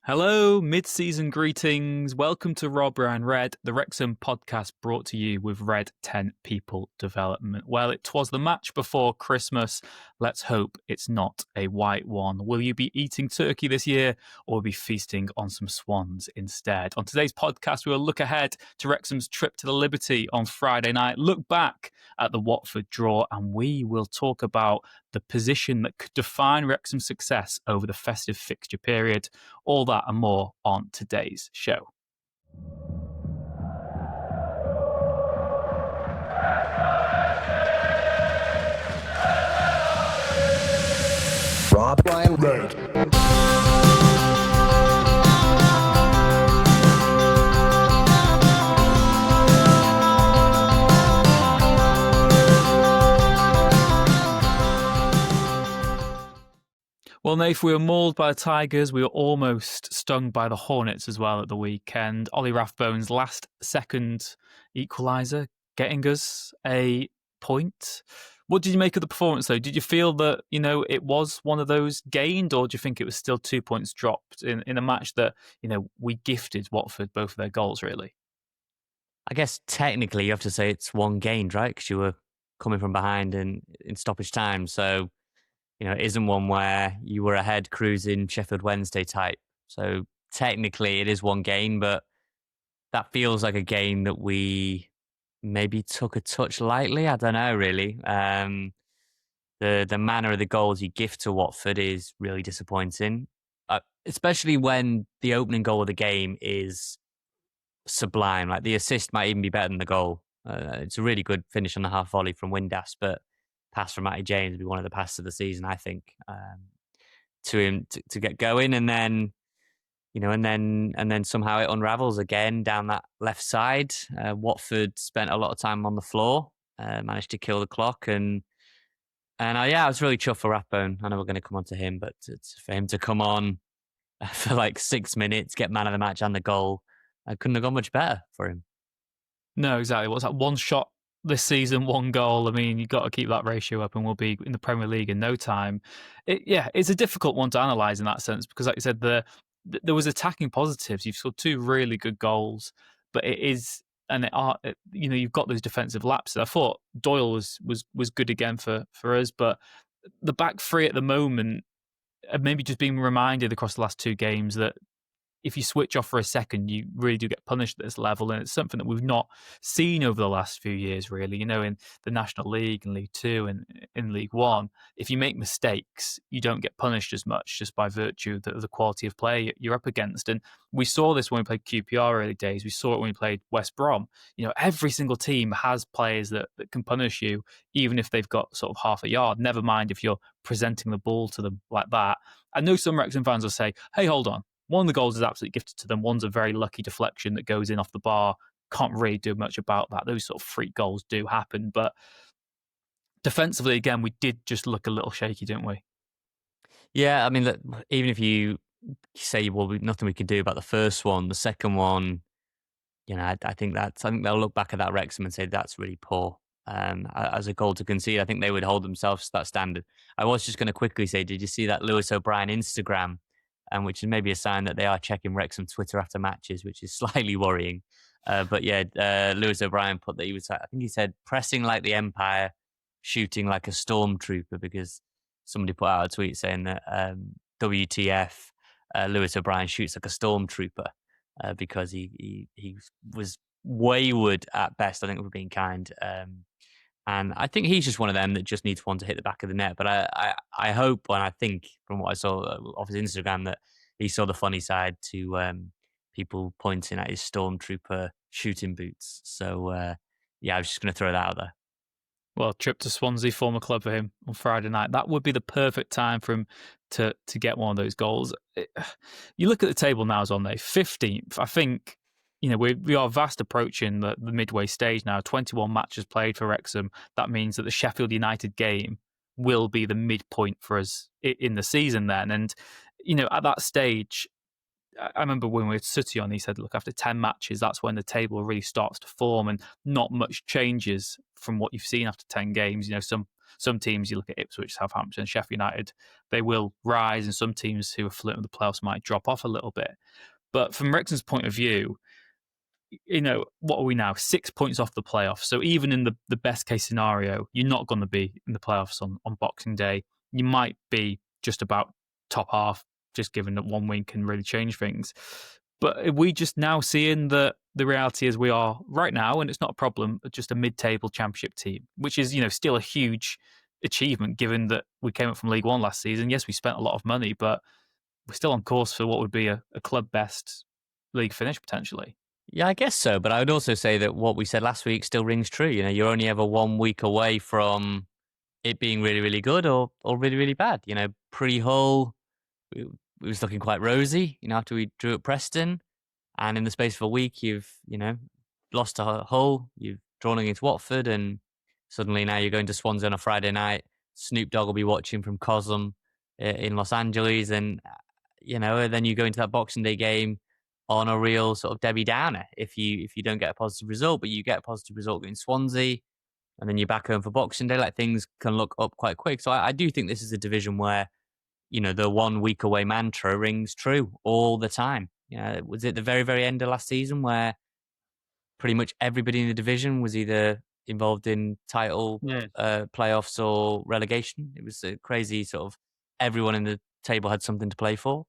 Hello, mid-season greetings. Welcome to Rob Ryan Red, the Wrexham podcast brought to you with Red 10 People Development. Well, it was the match before Christmas. Let's hope it's not a white one. Will you be eating turkey this year or be feasting on some swans instead? On today's podcast, we will look ahead to Wrexham's trip to the Liberty on Friday night, look back at the Watford draw, and we will talk about the position that could define Wrexham's success over the festive fixture period. All that and more on today's show. Rob Ryan Red. Well, Nath, we were mauled by the Tigers. We were almost stung by the Hornets as well at the weekend. Ollie Rathbone's last-second equaliser getting us a point. What did you make of the performance, though? Did you feel that, it was one of those gained, or do you think it was still 2 points dropped in a match that, we gifted Watford both of their goals, really? I guess technically you have to say it's one gained, right? Because you were coming from behind in stoppage time. So, it isn't one where you were ahead cruising Sheffield Wednesday type. So technically it is one gain, but that feels like a game that we maybe took a touch lightly. I don't know, really. The manner of the goals you gift to Watford is really disappointing, especially when the opening goal of the game is sublime. Like, the assist might even be better than the goal. It's a really good finish on the half volley from Windass, but pass from Matty James would be one of the passes of the season, I think, to him to get going, and then somehow it unravels again down that left side. Watford spent a lot of time on the floor, managed to kill the clock, and I was really chuffed for Rathbone. I know we're going to come on to him, but for him to come on for like 6 minutes, get man of the match and the goal, I couldn't have gone much better for him. No, exactly. What's that? One shot this season, one goal. I mean, you've got to keep that ratio up and we'll be in the Premier League in no time. It's a difficult one to analyse in that sense because, like you said, there was attacking positives. You've scored two really good goals, but you've got those defensive lapses. I thought Doyle was good again for us, but the back three at the moment, maybe just being reminded across the last two games that if you switch off for a second, you really do get punished at this level. And it's something that we've not seen over the last few years, really. In the National League and League Two and in League One, if you make mistakes, you don't get punished as much just by virtue of the quality of play you're up against. And we saw this when we played QPR early days. We saw it when we played West Brom. Every single team has players that can punish you, even if they've got sort of half a yard. Never mind if you're presenting the ball to them like that. I know some Wrexham fans will say, hey, hold on. One of the goals is absolutely gifted to them. One's a very lucky deflection that goes in off the bar. Can't really do much about that. Those sort of freak goals do happen. But defensively, again, we did just look a little shaky, didn't we? Yeah, I mean, look, even if you say, well, nothing we could do about the first one, the second one, I think they'll look back at that Wrexham and say that's really poor. As a goal to concede, I think they would hold themselves to that standard. I was just going to quickly say, did you see that Lewis O'Brien Instagram? Which is maybe a sign that they are checking Wrexham Twitter after matches, which is slightly worrying. Lewis O'Brien put that he said, pressing like the Empire, shooting like a stormtrooper, because somebody put out a tweet saying that WTF, Lewis O'Brien shoots like a stormtrooper because he was wayward at best, I think we're being kind. And I think he's just one of them that just needs one to hit the back of the net. But I hope, and I think from what I saw off his Instagram, that he saw the funny side to people pointing at his stormtrooper shooting boots. So, I was just going to throw that out there. Well, trip to Swansea, former club for him on Friday night. That would be the perfect time for him to get one of those goals. You look at the table now, as on there, 15th. I think we are fast approaching the midway stage now. 21 matches played for Wrexham. That means that the Sheffield United game will be the midpoint for us in the season then. And, at that stage, I remember when we had City on, he said, look, after 10 matches, that's when the table really starts to form and not much changes from what you've seen after 10 games. Some some teams, you look at Ipswich, Southampton, Sheffield United, they will rise, and some teams who are flirting with the playoffs might drop off a little bit. But from Wrexham's point of view, what are we now? 6 points off the playoffs. So even in the best case scenario, you're not going to be in the playoffs on Boxing Day. You might be just about top half, just given that one win can really change things. But are we just now seeing that the reality is we are right now, and it's not a problem, just a mid-table championship team, which is, still a huge achievement given that we came up from League One last season. Yes, we spent a lot of money, but we're still on course for what would be a club best league finish potentially. Yeah, I guess so. But I would also say that what we said last week still rings true. You're only ever 1 week away from it being really, really good or really, really bad. Pre-Hull, it was looking quite rosy, after we drew at Preston. And in the space of a week, you've, lost to Hull, you've drawn against Watford, and suddenly now you're going to Swansea on a Friday night. Snoop Dogg will be watching from Cosm in Los Angeles. And, and then you go into that Boxing Day game on a real sort of Debbie Downer if you don't get a positive result, but you get a positive result against Swansea, and then you're back home for Boxing Day. Like, things can look up quite quick. So I do think this is a division where, the 1 week away mantra rings true all the time. Was it the very, very end of last season where pretty much everybody in the division was either involved in title playoffs or relegation? It was a crazy sort of everyone in the table had something to play for.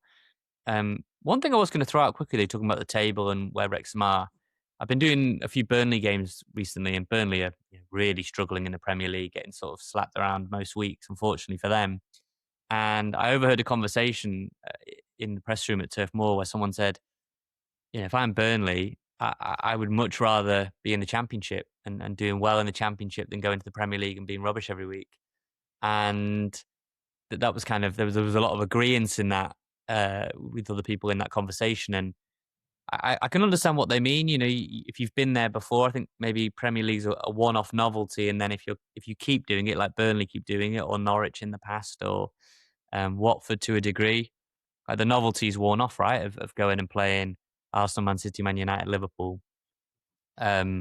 One thing I was going to throw out quickly, talking about the table and where Wrexham are, I've been doing a few Burnley games recently, and Burnley are really struggling in the Premier League, getting sort of slapped around most weeks, unfortunately for them. And I overheard a conversation in the press room at Turf Moor where someone said, if I'm Burnley, I would much rather be in the Championship and doing well in the Championship than going to the Premier League and being rubbish every week. And that was kind of, there was a lot of agreeance in that with other people in that conversation. And I can understand what they mean. If you've been there before, I think maybe Premier League's a one-off novelty. And then if you keep doing it, like Burnley keep doing it, or Norwich in the past, or Watford to a degree, the novelty's worn off, right? Of going and playing Arsenal, Man City, Man United, Liverpool. But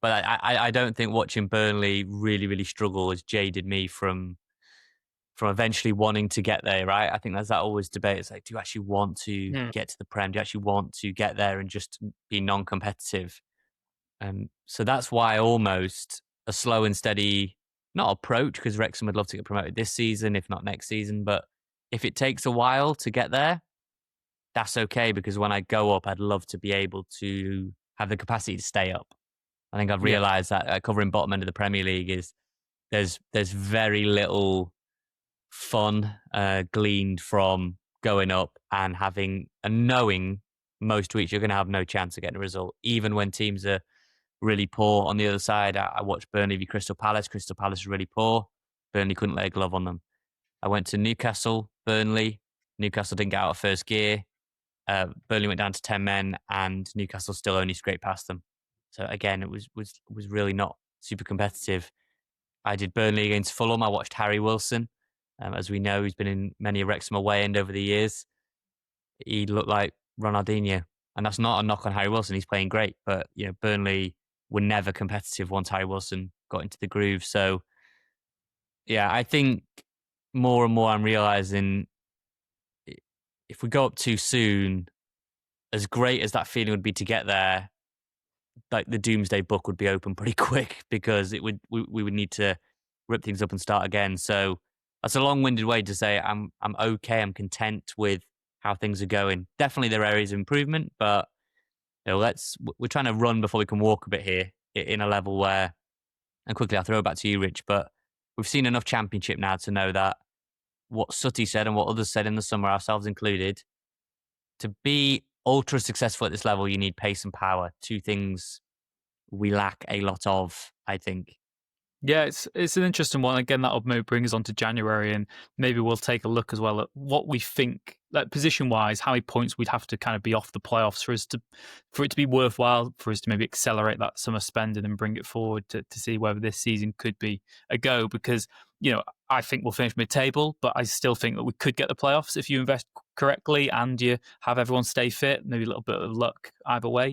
I don't think watching Burnley really, really struggle has jaded me from eventually wanting to get there, right? I think there's that always debate. It's like, do you actually want to get to the Prem? Do you actually want to get there and just be non-competitive? So that's why almost a slow and steady, not approach, because Wrexham would love to get promoted this season, if not next season. But if it takes a while to get there, that's okay, because when I go up, I'd love to be able to have the capacity to stay up. I think I've realised that covering bottom end of the Premier League is there's very little fun gleaned from going up and knowing most weeks you're going to have no chance of getting a result, even when teams are really poor. On the other side, I watched Burnley v Crystal Palace. Crystal Palace is really poor. Burnley couldn't lay a glove on them. I went to Newcastle, Burnley. Newcastle didn't get out of first gear. Burnley went down to 10 men, and Newcastle still only scraped past them. So again, it was really not super competitive. I did Burnley against Fulham. I watched Harry Wilson. As we know, he's been in many a Wrexham away end over the years. He looked like Ronaldinho. And that's not a knock on Harry Wilson. He's playing great. But, Burnley were never competitive once Harry Wilson got into the groove. So, yeah, I think more and more I'm realising if we go up too soon, as great as that feeling would be to get there, like the doomsday book would be open pretty quick, because we would need to rip things up and start again. So that's a long-winded way to say I'm okay. I'm content with how things are going. Definitely there are areas of improvement, but we're trying to run before we can walk a bit here in a level where, and quickly I'll throw it back to you, Rich, but we've seen enough Championship now to know that what Sutty said and what others said in the summer, ourselves included, to be ultra successful at this level, you need pace and power. Two things we lack a lot of, I think. Yeah, it's an interesting one. Again, that'll maybe bring us on to January, and maybe we'll take a look as well at what we think, like position-wise, how many points we'd have to kind of be off the playoffs for it to be worthwhile, for us to maybe accelerate that summer spending and bring it forward to see whether this season could be a go. Because, I think we'll finish mid-table, but I still think that we could get the playoffs if you invest correctly and you have everyone stay fit, maybe a little bit of luck either way.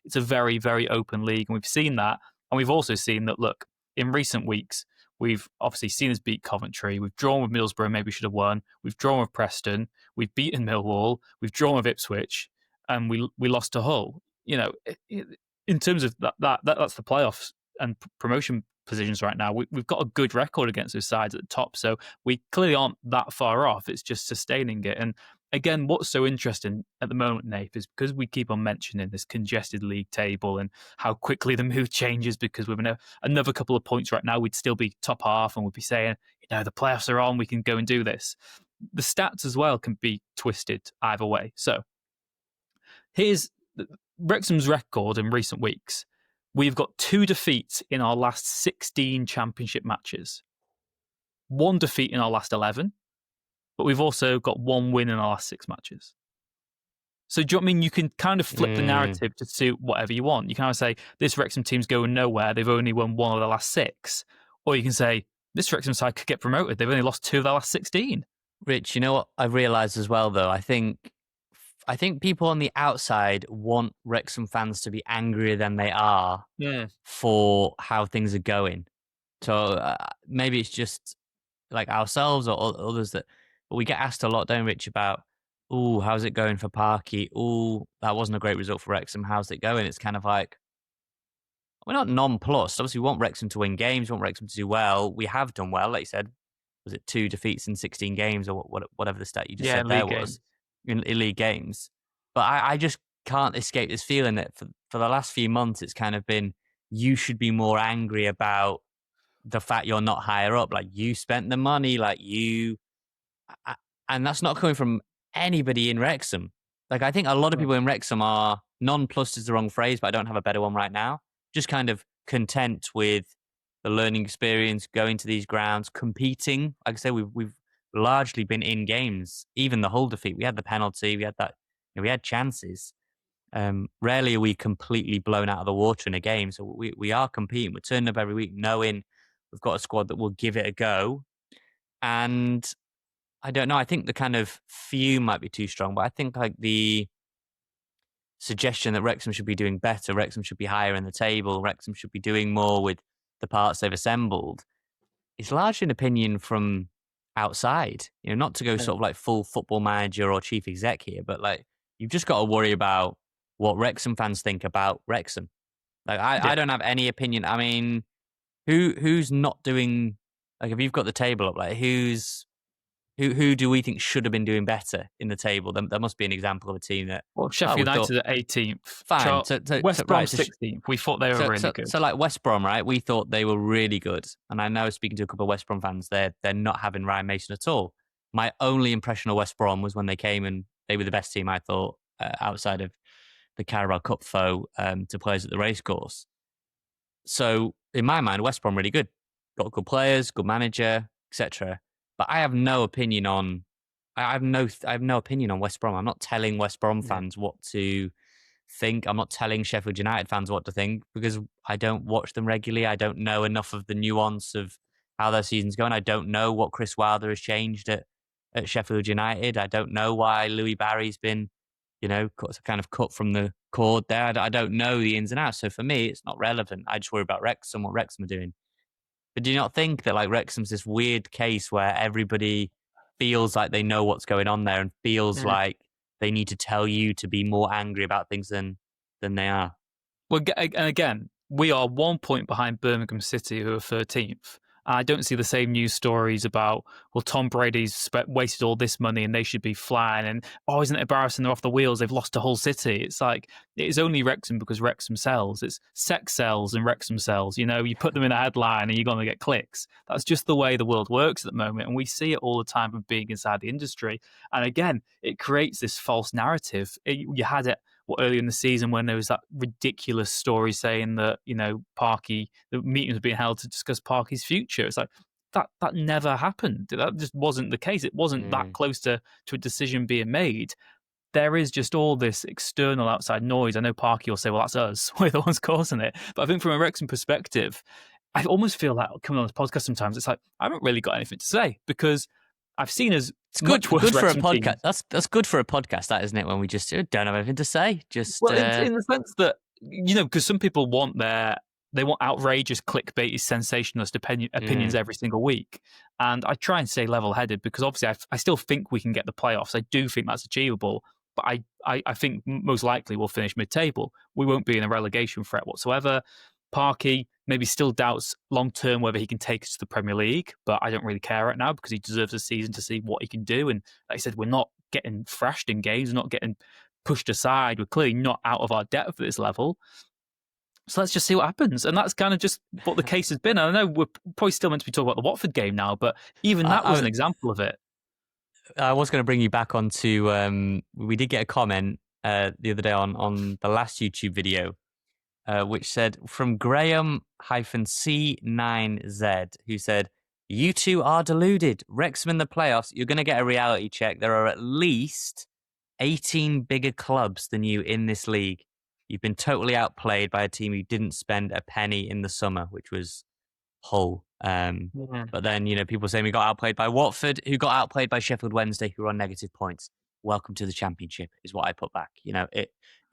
It's a very, very open league, and we've seen that. And we've also seen that, look, in recent weeks, We've obviously seen us beat Coventry. We've drawn with Middlesbrough, maybe we should have won. We've drawn with Preston. We've beaten Millwall. We've drawn with Ipswich, and we lost to Hull. In terms of that's the playoffs and promotion positions right now. We've got a good record against those sides at the top, so we clearly aren't that far off. It's just sustaining it. And again, what's so interesting at the moment, Nath, is because we keep on mentioning this congested league table and how quickly the mood changes, because with another couple of points right now, we'd still be top half and we'd be saying, the playoffs are on, we can go and do this. The stats as well can be twisted either way. So here's Wrexham's record in recent weeks. We've got 2 defeats in our last 16 championship matches, 1 defeat in our last 11, but we've also got 1 win in our last 6 matches. So do you know what I mean? You can kind of flip the narrative to suit whatever you want. You can either say, this Wrexham team's going nowhere, they've only won 1 of the last 6. Or you can say, this Wrexham side could get promoted, they've only lost 2 of their last 16. Rich, you know what I've realised as well, though? I think people on the outside want Wrexham fans to be angrier than they are for how things are going. So maybe it's just like ourselves or others but we get asked a lot, don't we, Rich, about, how's it going for Parky? That wasn't a great result for Wrexham. How's it going? It's kind of like, we're not nonplussed. Obviously, we want Wrexham to win games. We want Wrexham to do well. We have done well. Like you said, was it 2 defeats in 16 games or whatever the stat you just said there was? In league games. But I just can't escape this feeling that for the last few months, it's kind of been, you should be more angry about the fact you're not higher up. Like, you spent the money, and that's not coming from anybody in Wrexham. Like, I think a lot of people in Wrexham are, nonplussed is the wrong phrase, but I don't have a better one right now, just kind of content with the learning experience, going to these grounds, competing. Like I say, we've largely been in games. Even the Hull defeat, we had the penalty, we had that, we had chances. Rarely are we completely blown out of the water in a game. So we are competing. We're turning up every week knowing we've got a squad that will give it a go. And I don't know, I think the kind of fume might be too strong, but I think like the suggestion that Wrexham should be doing better, Wrexham should be higher in the table, Wrexham should be doing more with the parts they've assembled, is largely an opinion from outside. Not to go sort of like full football manager or chief exec here, but like, you've just got to worry about what Wrexham fans think about Wrexham. Like, I don't have any opinion. I mean, who's not doing, like, if you've got the table up, like, who do we think should have been doing better in the table? There must be an example of a team that... Well, Sheffield United at 18th. Fine. West Brom 16th. We thought they were really good. So like West Brom, right? We thought they were really good. And I know, speaking to a couple of West Brom fans, they're not having Ryan Mason at all. My only impression of West Brom was when they came and they were the best team, I thought, outside of the Carabao Cup foe, to players at the racecourse. So in my mind, West Brom really good. Got good players, good manager, etc. But I have no opinion on. I have no opinion on West Brom. I'm not telling West Brom fans what to think. I'm not telling Sheffield United fans what to think, because I don't watch them regularly. I don't know enough of the nuance of how their season's going. I don't know what Chris Wilder has changed at Sheffield United. I don't know why Louis Barry's been, kind of cut from the cord there. I don't know the ins and outs. So for me, it's not relevant. I just worry about Wrexham, what Wrexham are doing. But do you not think that like Wrexham's this weird case where everybody feels like they know what's going on there and feels like they need to tell you to be more angry about things than they are? Well, and again, we are 1 point behind Birmingham City, who are 13th. I don't see the same news stories about, well, Tom Brady's wasted all this money and they should be flying, and, isn't it embarrassing, they're off the wheels, they've lost to Hull City. It's like, it is only Wrexham because Wrexham sells. It's sex sells and Wrexham sells. You put them in a headline and you're going to get clicks. That's just the way the world works at the moment. And we see it all the time from being inside the industry. And again, it creates this false narrative. You had it earlier in the season when there was that ridiculous story saying that, Parky, the meetings were being held to discuss Parky's future. It's like, that never happened. That just wasn't the case. It wasn't that close to a decision being made. There is just all this external outside noise. I know Parky will say, well, that's us. We're the ones causing it. But I think from a Wrexham perspective, I almost feel like coming on this podcast sometimes, it's like, I haven't really got anything to say, because I've seen us. It's good for a podcast. That's good for a podcast, that, isn't it? When we just don't have anything to say. Just in the sense that, because some people want They want outrageous, clickbaity, sensationalist opinions Mm. every single week. And I try and stay level-headed because obviously I still think we can get the playoffs. I do think that's achievable, but I think most likely we'll finish mid-table. We won't be in a relegation threat whatsoever. Parky maybe still doubts long-term whether he can take us to the Premier League, but I don't really care right now because he deserves a season to see what he can do. And like I said, we're not getting thrashed in games, we're not getting pushed aside. We're clearly not out of our depth at this level. So let's just see what happens. And that's kind of just what the case has been. I know we're probably still meant to be talking about the Watford game now, but even that was an example of it. I was going to bring you back onto. We did get a comment the other day on the last YouTube video, which said from Graham-C9Z, who said, "You two are deluded. Wrexham in the playoffs. You're going to get a reality check. There are at least 18 bigger clubs than you in this league. You've been totally outplayed by a team who didn't spend a penny in the summer," which was Hull. Yeah. But then, people saying we got outplayed by Watford, who got outplayed by Sheffield Wednesday, who are on negative points. Welcome to the Championship is what I put back.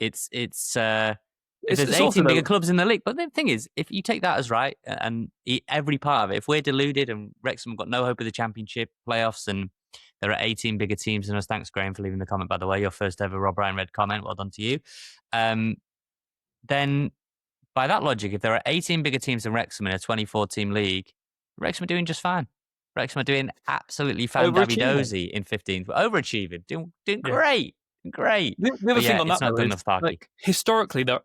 It's if there's It's 18 also bigger though, clubs in the league. But the thing is, if you take that as right and every part of it, if we're deluded and Wrexham have got no hope of the Championship playoffs and there are 18 bigger teams than us, thanks, Graham, for leaving the comment, by the way, your first ever Rob Ryan Red comment. Well done to you. Then by that logic, if there are 18 bigger teams than Wrexham in a 24-team league, Wrexham are doing just fine. Wrexham are doing absolutely overachieving. fan-dabby-dozy in 15th. Overachieving. Doing Yeah. great. Great. The other But thing yeah, on it's that not though good is enough, Parky. like historically there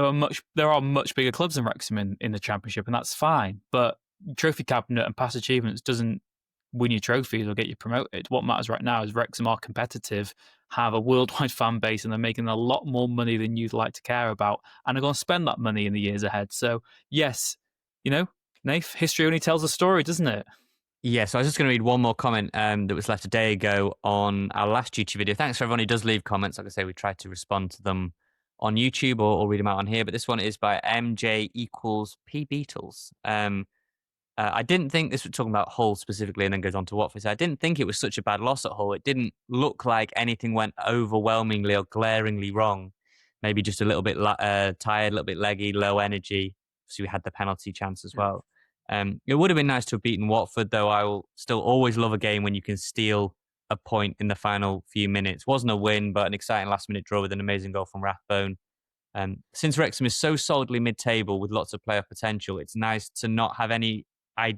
are much bigger clubs than Wrexham in the Championship, and that's fine. But trophy cabinet and past achievements doesn't win you trophies or get you promoted. What matters right now is Wrexham are competitive, have a worldwide fan base, and they're making a lot more money than you'd like to care about, and are going to spend that money in the years ahead. So yes, Nath, history only tells a story, doesn't it? Yeah, so I was just going to read one more comment that was left a day ago on our last YouTube video. Thanks for everyone who does leave comments. Like I say, we try to respond to them on YouTube or read them out on here. But this one is by MJ equals P Beatles. I didn't think this was talking about Hull specifically, and then goes on to Watford. So I didn't think it was such a bad loss at Hull. It didn't look like anything went overwhelmingly or glaringly wrong. Maybe just a little bit tired, a little bit leggy, low energy. So we had the penalty chance as well. It would have been nice to have beaten Watford, though. I will still always love a game when you can steal a point in the final few minutes. Wasn't a win, but an exciting last-minute draw with an amazing goal from Rathbone. Since Wrexham is so solidly mid-table with lots of player potential, it's nice to not have any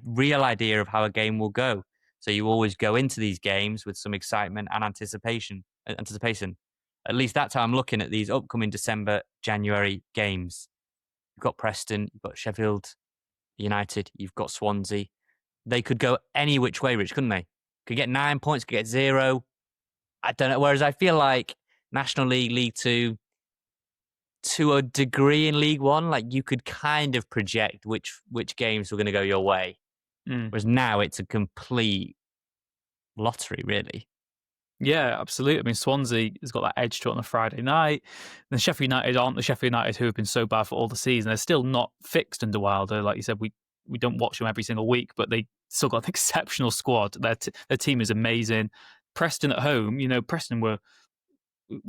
real idea of how a game will go. So you always go into these games with some excitement and anticipation. At least that's how I'm looking at these upcoming December, January games. You've got Preston, you've got Sheffield United, you've got Swansea. They could go any which way, Rich, couldn't they? Could get 9 points, could get 0. I don't know. Whereas I feel like National League, League Two, to a degree in League One, like you could kind of project which games were going to go your way. Whereas now it's a complete lottery, really. Yeah, absolutely. I mean, Swansea has got that edge to it on a Friday night. Then Sheffield United aren't the Sheffield United who have been so bad for all the season. They're still not fixed under Wilder. Like you said, we don't watch them every single week, but they still got an exceptional squad. Their team is amazing. Preston at home, Preston were.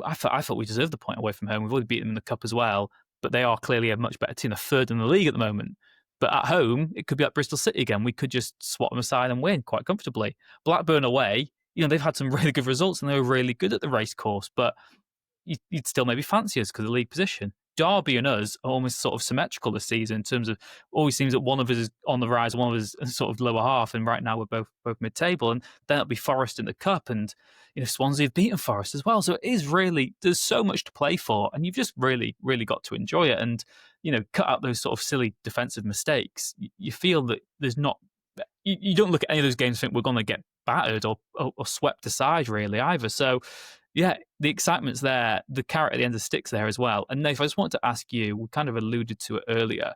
I thought we deserved the point away from home. We've already beaten them in the cup as well, but they are clearly a much better team. They're third in the league at the moment. But at home, it could be like Bristol City again. We could just swat them aside and win quite comfortably. Blackburn away, they've had some really good results and they were really good at the race course, but you'd still maybe fancy us because of the league position. Derby and us are almost sort of symmetrical this season in terms of always seems that one of us is on the rise, one of us is sort of lower half, and right now we're both mid-table, and then it'll be Forest in the cup, and Swansea have beaten Forest as well. So it is really, there's so much to play for, and you've just really, really got to enjoy it, and cut out those sort of silly defensive mistakes. You feel that there's not. You don't look at any of those games and think we're going to get battered or swept aside really either. So yeah, the excitement's there. The carrot at the end of the stick's there as well. And Nath, I just wanted to ask you, we kind of alluded to it earlier,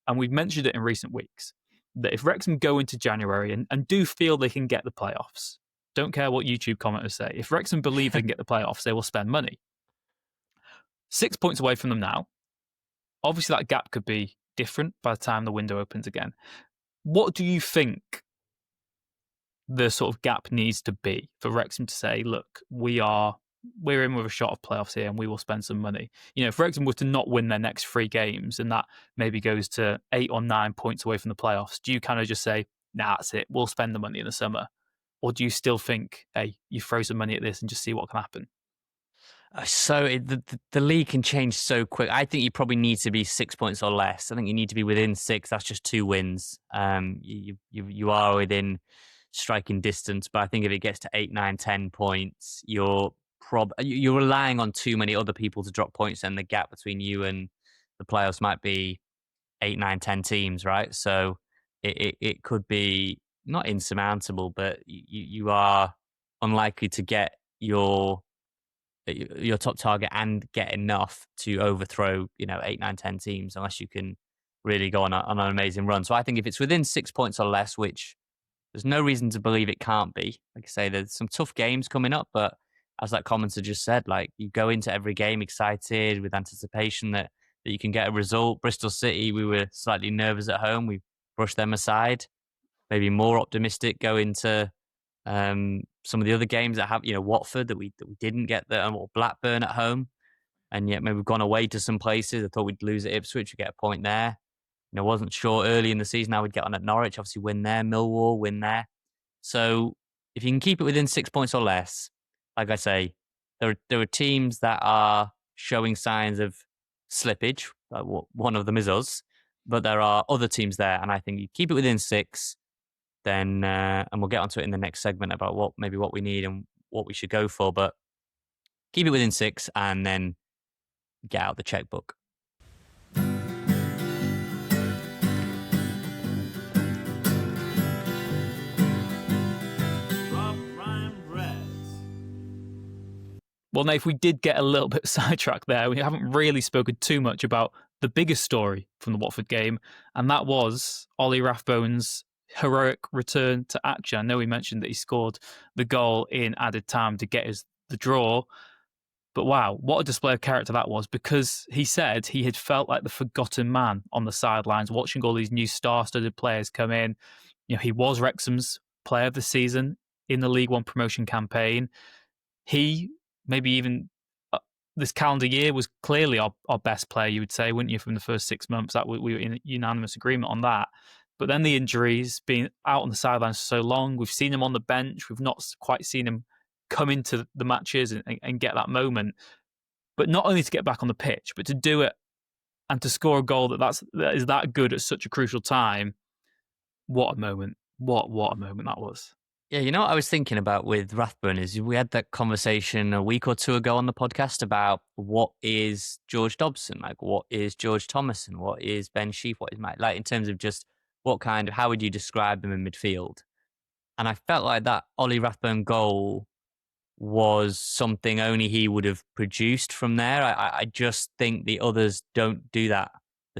and we've mentioned it in recent weeks, that if Wrexham go into January and do feel they can get the playoffs, don't care what YouTube commenters say, if Wrexham believe they can get the playoffs, they will spend money. 6 points away from them now. Obviously, that gap could be different by the time the window opens again. What do you think the sort of gap needs to be for Wrexham to say, look, we are we're in with a shot of playoffs here and we will spend some money. You know, if Wrexham were to not win their next 3 games and that maybe goes to 8 or 9 points away from the playoffs, do you kind of just say, nah, that's it, we'll spend the money in the summer? Or do you still think, hey, you throw some money at this and just see what can happen? The league can change so quick. I think you probably need to be 6 points or less. I think you need to be within 6. That's just 2 wins. You are within striking distance, but I think if it gets to 8, 9, 10 points, you're relying on too many other people to drop points, and the gap between you and the playoffs might be 8, 9, 10 teams, right? So it could be not insurmountable, but you are unlikely to get your top target and get enough to overthrow, 8, 9, 10 teams unless you can really go on an amazing run. So I think if it's within 6 points or less, which there's no reason to believe it can't be. Like I say, there's some tough games coming up, but as that commenter just said, like you go into every game excited with anticipation that you can get a result. Bristol City, we were slightly nervous at home. We brushed them aside. Maybe more optimistic go into some of the other games that have, Watford that we didn't get there, or Blackburn at home, and yet maybe we've gone away to some places. I thought we'd lose at Ipswich, we'd get a point there. Wasn't sure early in the season how we'd get on at Norwich. Obviously, win there. Millwall, win there. So if you can keep it within 6 points or less, like I say, there are teams that are showing signs of slippage. One of them is us, but there are other teams there, and I think you keep it within 6. Then and we'll get onto it in the next segment about what we need and what we should go for. But keep it within 6 and then get out the checkbook. Well, Nath, we did get a little bit sidetracked there. We haven't really spoken too much about the biggest story from the Watford game, and that was Ollie Rathbone's heroic return to action. I know we mentioned that he scored the goal in added time to get us the draw, but wow, what a display of character that was, because he said he had felt like the forgotten man on the sidelines, watching all these new star-studded players come in. He was Wrexham's player of the season in the League One promotion campaign. He, maybe even this calendar year, was clearly our best player, you would say, wouldn't you, from the first 6 months? That we were in unanimous agreement on that. But then the injuries, being out on the sidelines for so long, we've seen him on the bench. We've not quite seen him come into the matches and get that moment. But not only to get back on the pitch, but to do it and to score a goal that is that good at such a crucial time. What a moment. What a moment that was. Yeah, what I was thinking about with Rathbone is we had that conversation a week or two ago on the podcast about what is George Dobson, like what is George Thomason, what is Ben Sheaf, what is Mike, like in terms of just how would you describe them in midfield? And I felt like that Ollie Rathbone goal was something only he would have produced from there. I just think the others don't do that.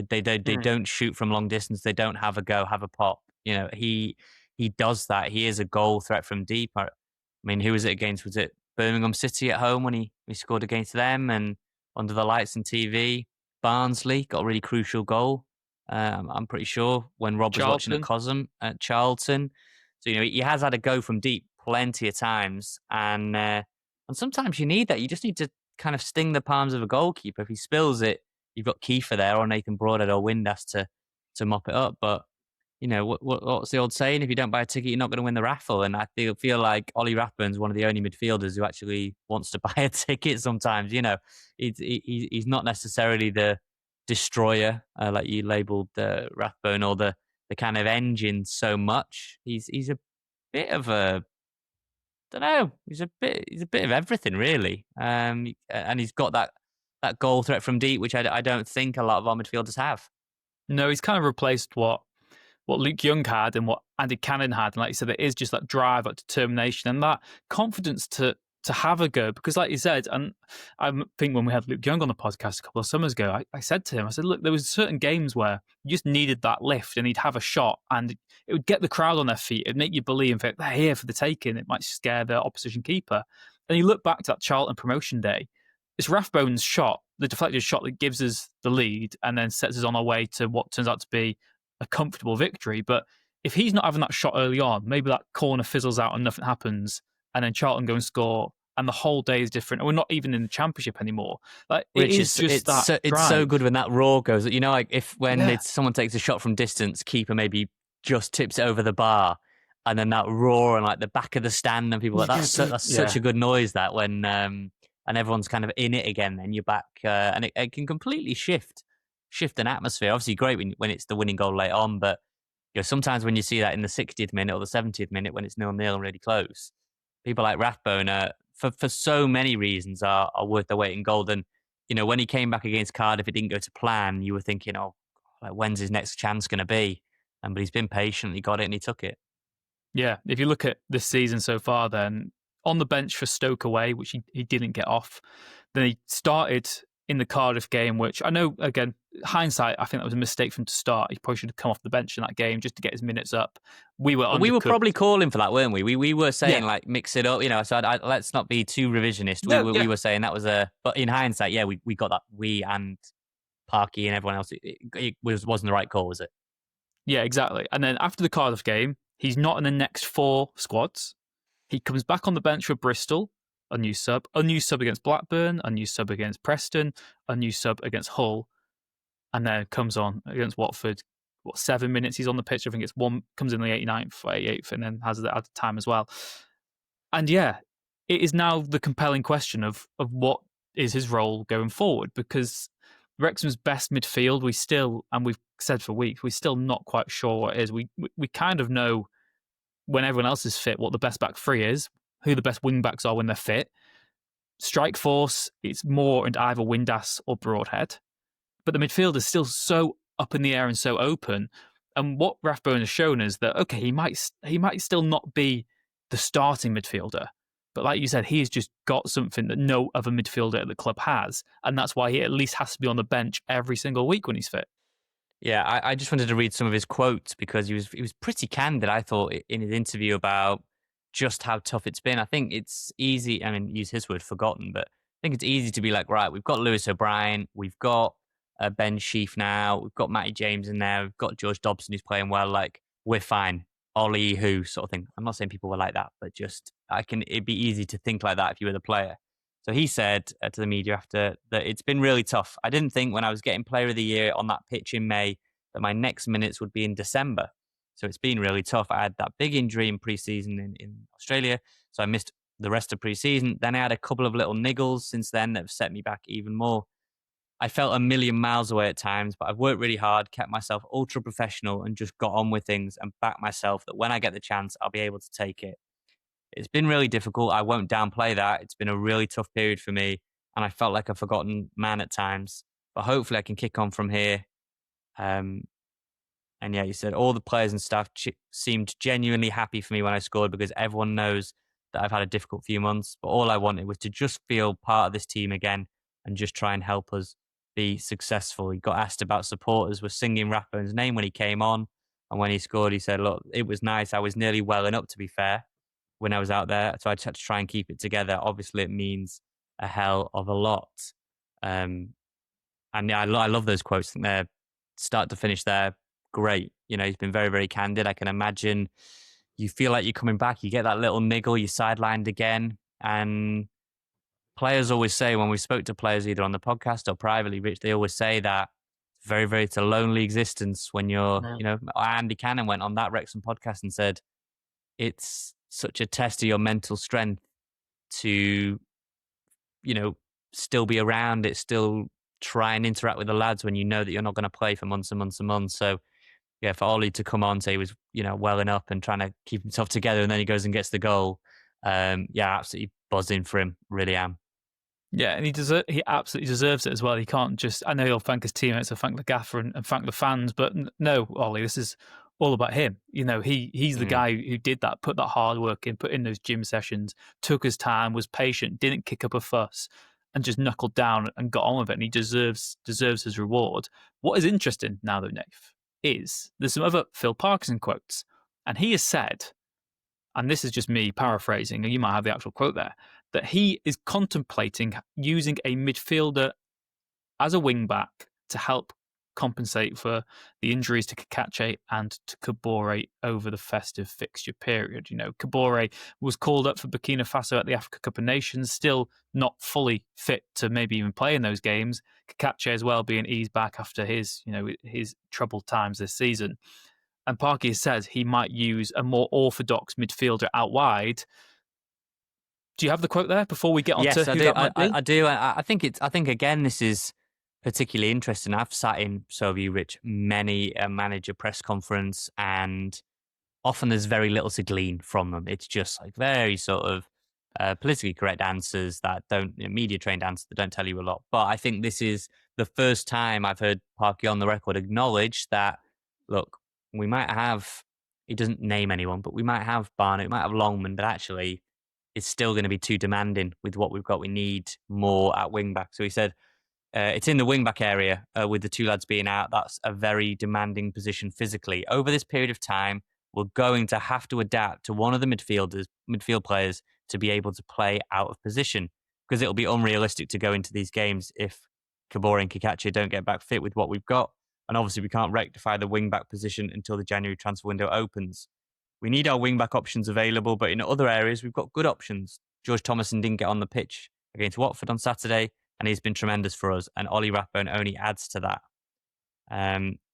They don't shoot from long distance. They don't have a go, have a pop. He does that. He is a goal threat from deep. I mean, who was it against? Was it Birmingham City at home when he scored against them and under the lights and TV? Barnsley got a really crucial goal. I'm pretty sure when Rob was watching at Cosm at Charlton. So, he has had a go from deep plenty of times. And sometimes you need that. You just need to kind of sting the palms of a goalkeeper. If he spills it, you've got Kiefer there or Nathan Broadhead or Windass to mop it up. But what's the old saying? If you don't buy a ticket, you're not going to win the raffle. And I feel like Ollie Rathbone's one of the only midfielders who actually wants to buy a ticket sometimes. He's not necessarily the destroyer, like you labelled Rathbone, or the kind of engine so much. He's a bit of a, I don't know, he's a bit of everything, really. And he's got that goal threat from deep, which I don't think a lot of our midfielders have. No, he's kind of replaced what Luke Young had and what Andy Cannon had. And like you said, there is just that drive, that determination and that confidence to have a go. Because like you said, and I think when we had Luke Young on the podcast a couple of summers ago, I said to him, I said, look, there was certain games where you just needed that lift and he'd have a shot and it would get the crowd on their feet. It'd make you believe, in fact, they're here for the taking. It might scare the opposition keeper. And you look back to that Charlton promotion day, it's Rathbone's shot, the deflected shot that gives us the lead and then sets us on our way to what turns out to be a comfortable victory. But if he's not having that shot early on, maybe that corner fizzles out and nothing happens, and then Charlton go and score and the whole day is different. And we're not even in the Championship anymore. Like, it Which is is just that it's so drive. good when that roar goes. You know, like if when Yeah. it's someone takes a shot from distance, keeper maybe just tips it over the bar, and then that roar and like the back of the stand and people like that's such Yeah. a good noise that when and everyone's kind of in it again, then you're back and it can completely shift an atmosphere. Obviously, great when it's the winning goal late on, but you know sometimes when you see that in the 60th minute or the 70th minute when it's 0-0 and really close, people like Rathbone, for so many reasons, are worth their weight in gold. And you know, when he came back against Cardiff, it didn't go to plan. You were thinking, oh, like, when's his next chance going to be? But he's been patient. He got it and he took it. Yeah, if you look at this season so far, then on the bench for Stoke away, which he didn't get off. Then he started in the Cardiff game, which I know, again, hindsight, I think that was a mistake for him to start. He probably should have come off the bench in that game just to get his minutes up. We were But we were undercooked. probably calling for that, weren't we? We were saying Yeah. like mix it up, you know. So let's not be too revisionist. No, We yeah. were saying that was but in hindsight, yeah, we got that. We and Parky and everyone else, it wasn't the right call, was it? Yeah, exactly. And then after the Cardiff game, he's not in the next 4 squads. He comes back on the bench for Bristol, a new sub against Blackburn, a new sub against Preston, a new sub against Hull, and then comes on against Watford. 7 minutes he's on the pitch? I think it's one, comes in the 89th or 88th, and then has the added time as well. And yeah, it is now the compelling question of what is his role going forward, because Wrexham's best midfield, we still, and we've said for weeks, we're still not quite sure what it is. We kind of know when everyone else is fit what the best back three is, who the best wing backs are when they're fit. Strike force, it's more and either Windass or Broadhead. But the midfield is still so up in the air and so open. And what Rathbone has shown is that, okay, he might still not be the starting midfielder. But like you said, he has just got something that no other midfielder at the club has. And that's why he at least has to be on the bench every single week when he's fit. Yeah, I just wanted to read some of his quotes because he was pretty candid, I thought, in his interview about just how tough it's been. I think it's easy, I mean, use his word, forgotten, but I think it's easy to be like, right, we've got Lewis O'Brien, we've got Ben Sheaf now, we've got Matty James in there, we've got George Dobson who's playing well, like, we're fine. Ollie who sort of thing. I'm not saying people were like that, but just, it'd be easy to think like that if you were the player. So he said to the media after that it's been really tough. I didn't think when I was getting player of the year on that pitch in May that my next minutes would be in December. So it's been really tough. I had that big injury in pre-season in Australia, so I missed the rest of pre-season. Then I had a couple of little niggles since then that have set me back even more. I felt a million miles away at times, but I've worked really hard, kept myself ultra professional and just got on with things and backed myself that when I get the chance, I'll be able to take it. It's been really difficult. I won't downplay that. It's been a really tough period for me, and I felt like a forgotten man at times. But hopefully, I can kick on from here. And yeah, you said all the players and staff seemed genuinely happy for me when I scored because everyone knows that I've had a difficult few months. But all I wanted was to just feel part of this team again and just try and help us be successful. He got asked about supporters were singing Rathbone's name when he came on, and when he scored, he said, "Look, it was nice. I was nearly welling up, to be fair, when I was out there. So I just had to try and keep it together. Obviously, it means a hell of a lot." And yeah, I love those quotes. I think they're start to finish there. Great. You know, he's been very, very candid. I can imagine you feel like you're coming back. You get that little niggle, you're sidelined again. And players always say, when we spoke to players either on the podcast or privately, Rich, they always say that it's very, very, it's a lonely existence when you're, you know, Andy Cannon went on that Wrexham podcast and said, it's such a test of your mental strength to, you know, still be around it, still try and interact with the lads when you know that you're not going to play for months and months and months. So, yeah, for Ollie to come on, say he was, you know, welling up and trying to keep himself together, and then he goes and gets the goal. Yeah, absolutely buzzing for him. Really am. Yeah, and he absolutely deserves it as well. He can't just, I know he'll thank his teammates, and thank the gaffer and thank the fans, but no, Ollie, this is all about him. You know, he's the guy who did that, put that hard work in, put in those gym sessions, took his time, was patient, didn't kick up a fuss, and just knuckled down and got on with it. And he deserves his reward. What is interesting now, though, Nath, is there's some other Phil Parkinson quotes, and he has said, and this is just me paraphrasing, and you might have the actual quote there, that he is contemplating using a midfielder as a wing back to help compensate for the injuries to Kakache and to Kabore over the festive fixture period. Kabore was called up for Burkina Faso at the Africa Cup of Nations, still not fully fit to maybe even play in those games. Kakache as well being eased back after his troubled times this season. And Parky says he might use a more orthodox midfielder out wide. Do you have the quote there before we get on to Yes, I who do. that might be? I do. I think again, this is particularly interesting. I've sat in, so have you, Rich, many a manager press conference, and often there's very little to glean from them. It's just like very sort of politically correct answers that don't, media trained answers that don't tell you a lot. But I think this is the first time I've heard Parky on the record acknowledge that, look, we might have, he doesn't name anyone, but we might have Barnett, we might have Longman, but actually it's still going to be too demanding with what we've got. We need more at wing back. So he said, it's in the wing back area with the two lads being out. That's a very demanding position physically. Over this period of time, we're going to have to adapt to one of the midfield players to be able to play out of position, because it'll be unrealistic to go into these games if Kabore and Kikachi don't get back fit with what we've got. And obviously we can't rectify the wing back position until the January transfer window opens. We need our wing back options available, but in other areas we've got good options. George Thomason didn't get on the pitch against Watford on Saturday, and he's been tremendous for us. And Ollie Rathbone only adds to that.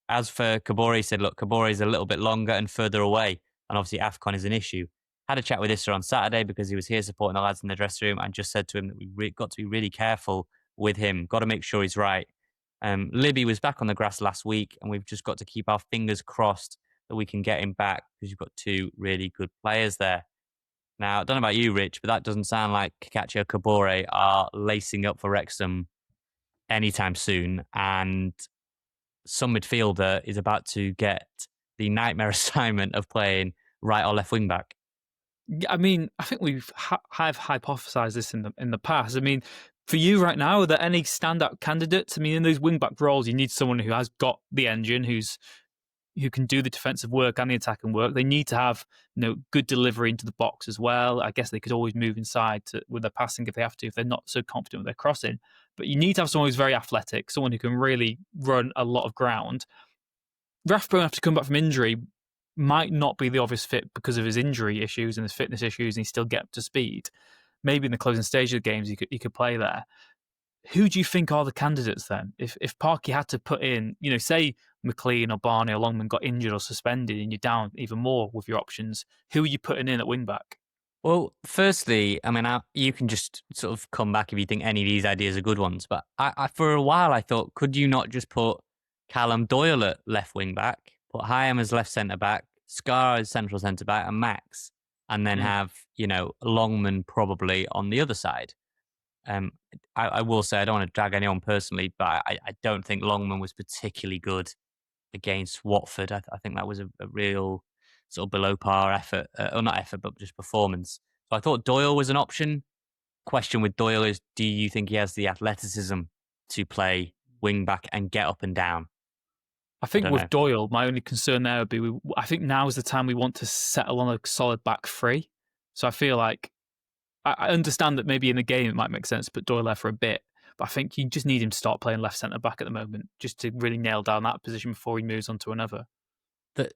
As for Kabore, he said, look, Kabore is a little bit longer and further away, and obviously AFCON is an issue. Had a chat with Issa on Saturday because he was here supporting the lads in the dressing room, and just said to him that we've got to be really careful with him. Got to make sure he's right. Libby was back on the grass last week, and we've just got to keep our fingers crossed that we can get him back, because you've got two really good players there. Now, I don't know about you, Rich, but that doesn't sound like Kakachi or Kabore are lacing up for Wrexham anytime soon. And some midfielder is about to get the nightmare assignment of playing right or left wing back. I mean, I think we've have hypothesized this in the past. I mean, for you right now, are there any standout candidates? I mean, in those wing back roles, you need someone who has got the engine, who can do the defensive work and the attacking work. They need to have good delivery into the box as well. I guess they could always move inside with their passing if they have to, if they're not so confident with their crossing. But you need to have someone who's very athletic, someone who can really run a lot of ground. Rathbone, after coming back from injury, might not be the obvious fit because of his injury issues and his fitness issues, and he still get up to speed. Maybe in the closing stage of the games, he could play there. Who do you think are the candidates then? If Parky had to put in, say McLean or Barney or Longman got injured or suspended and you're down even more with your options, who are you putting in at wing back? Well, firstly, I mean, you can just sort of come back if you think any of these ideas are good ones. But I for a while, I thought, could you not just put Callum Doyle at left wing back, put Hyam as left centre back, Scar as central centre back, and Max, and then have, Longman probably on the other side? I will say, I don't want to drag anyone personally, but I don't think Longman was particularly good against Watford. I think that was a real sort of below par effort, or not effort, but just performance. So I thought Doyle was an option. Question with Doyle is, do you think he has the athleticism to play wing back and get up and down? I think with Doyle, my only concern there would be, I think now is the time we want to settle on a solid back three. So I feel like, I understand that maybe in the game it might make sense to put Doyle there for a bit, but I think you just need him to start playing left centre back at the moment, just to really nail down that position before he moves on to another.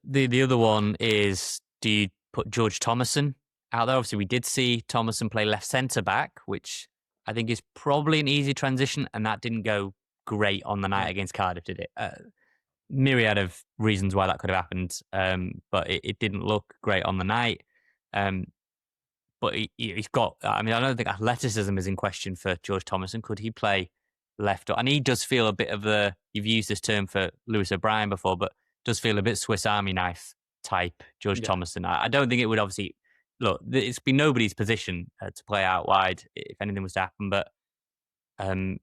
The other one is, do you put George Thomason out there? Obviously, we did see Thomason play left centre back, which I think is probably an easy transition, and that didn't go great on the night against Cardiff, did it? Myriad of reasons why that could have happened, but it didn't look great on the night. But he's got, I mean, I don't think athleticism is in question for George Thomason. Could he play left? And he does feel a bit of you've used this term for Lewis O'Brien before, but does feel a bit Swiss Army knife type, George Thomason. I don't think it would obviously, look, it's been nobody's position to play out wide if anything was to happen, but so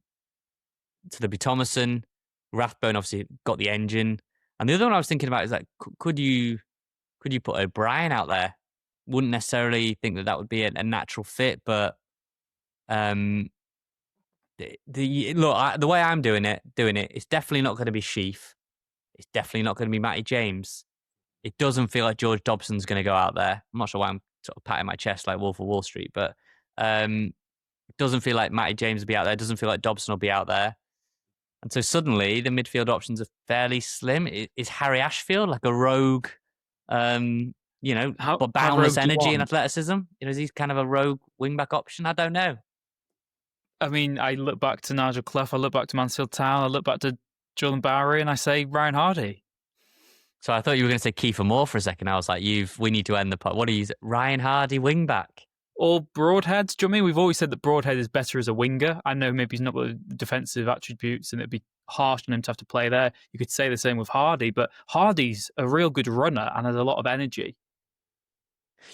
there'd be Thomason. Rathbone obviously got the engine. And the other one I was thinking about is like, could you put O'Brien out there? Wouldn't necessarily think that would be a natural fit, but the way I'm doing it, it's definitely not going to be Sheaf. It's definitely not going to be Matty James. It doesn't feel like George Dobson's going to go out there. I'm not sure why I'm sort of patting my chest like Wolf of Wall Street, but it doesn't feel like Matty James will be out there. It doesn't feel like Dobson will be out there. And so suddenly the midfield options are fairly slim. Is Harry Ashfield like a rogue, but How boundless rogue do you energy and want? athleticism? Is he kind of a rogue wingback option? I don't know. I mean, I look back to Nigel Clough, I look back to Mansfield Town, I look back to Jordan Bowery, and I say Ryan Hardy. So I thought you were going to say Kiefer Moore for a second. I was like, we need to end the pot. What are you, Ryan Hardy wingback? Or Broadhead. Do you know what I mean? We've always said that Broadhead is better as a winger. I know maybe he's not got the defensive attributes and it'd be harsh on him to have to play there. You could say the same with Hardy, but Hardy's a real good runner and has a lot of energy.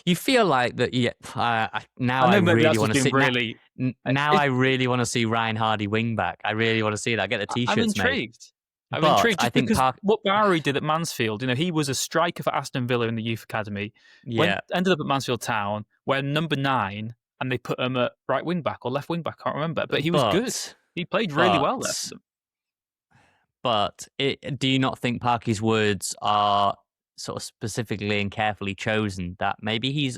You feel like that, yeah. Now I I know maybe really that's want just to been see. really. Now I really want to see Ryan Hardy wingback. I really want to see that. Get the I'm t-shirts made. intrigued. I'm But intrigued I just think because what Bowery did at Mansfield, he was a striker for Aston Villa in the youth academy, ended up at Mansfield Town, where number 9, and they put him at right wing back or left wing back, I can't remember, but he was good. He played really well there for them. But do you not think Parky's words are sort of specifically and carefully chosen? That maybe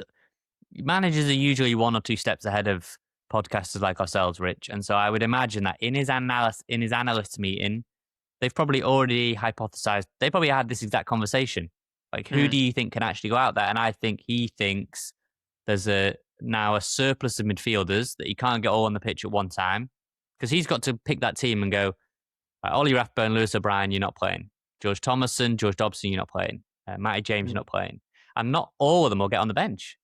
managers are usually 1 or 2 steps ahead of podcasters like ourselves, Rich. And so I would imagine that in his analysts meeting, they've probably already hypothesized. They probably had this exact conversation. Like, who do you think can actually go out there? And I think he thinks there's now a surplus of midfielders that he can't get all on the pitch at one time, because he's got to pick that team and go, Ollie Rathbone, Lewis O'Brien, you're not playing. George Thomason, George Dobson, you're not playing. Matty James, you're not playing. And not all of them will get on the bench.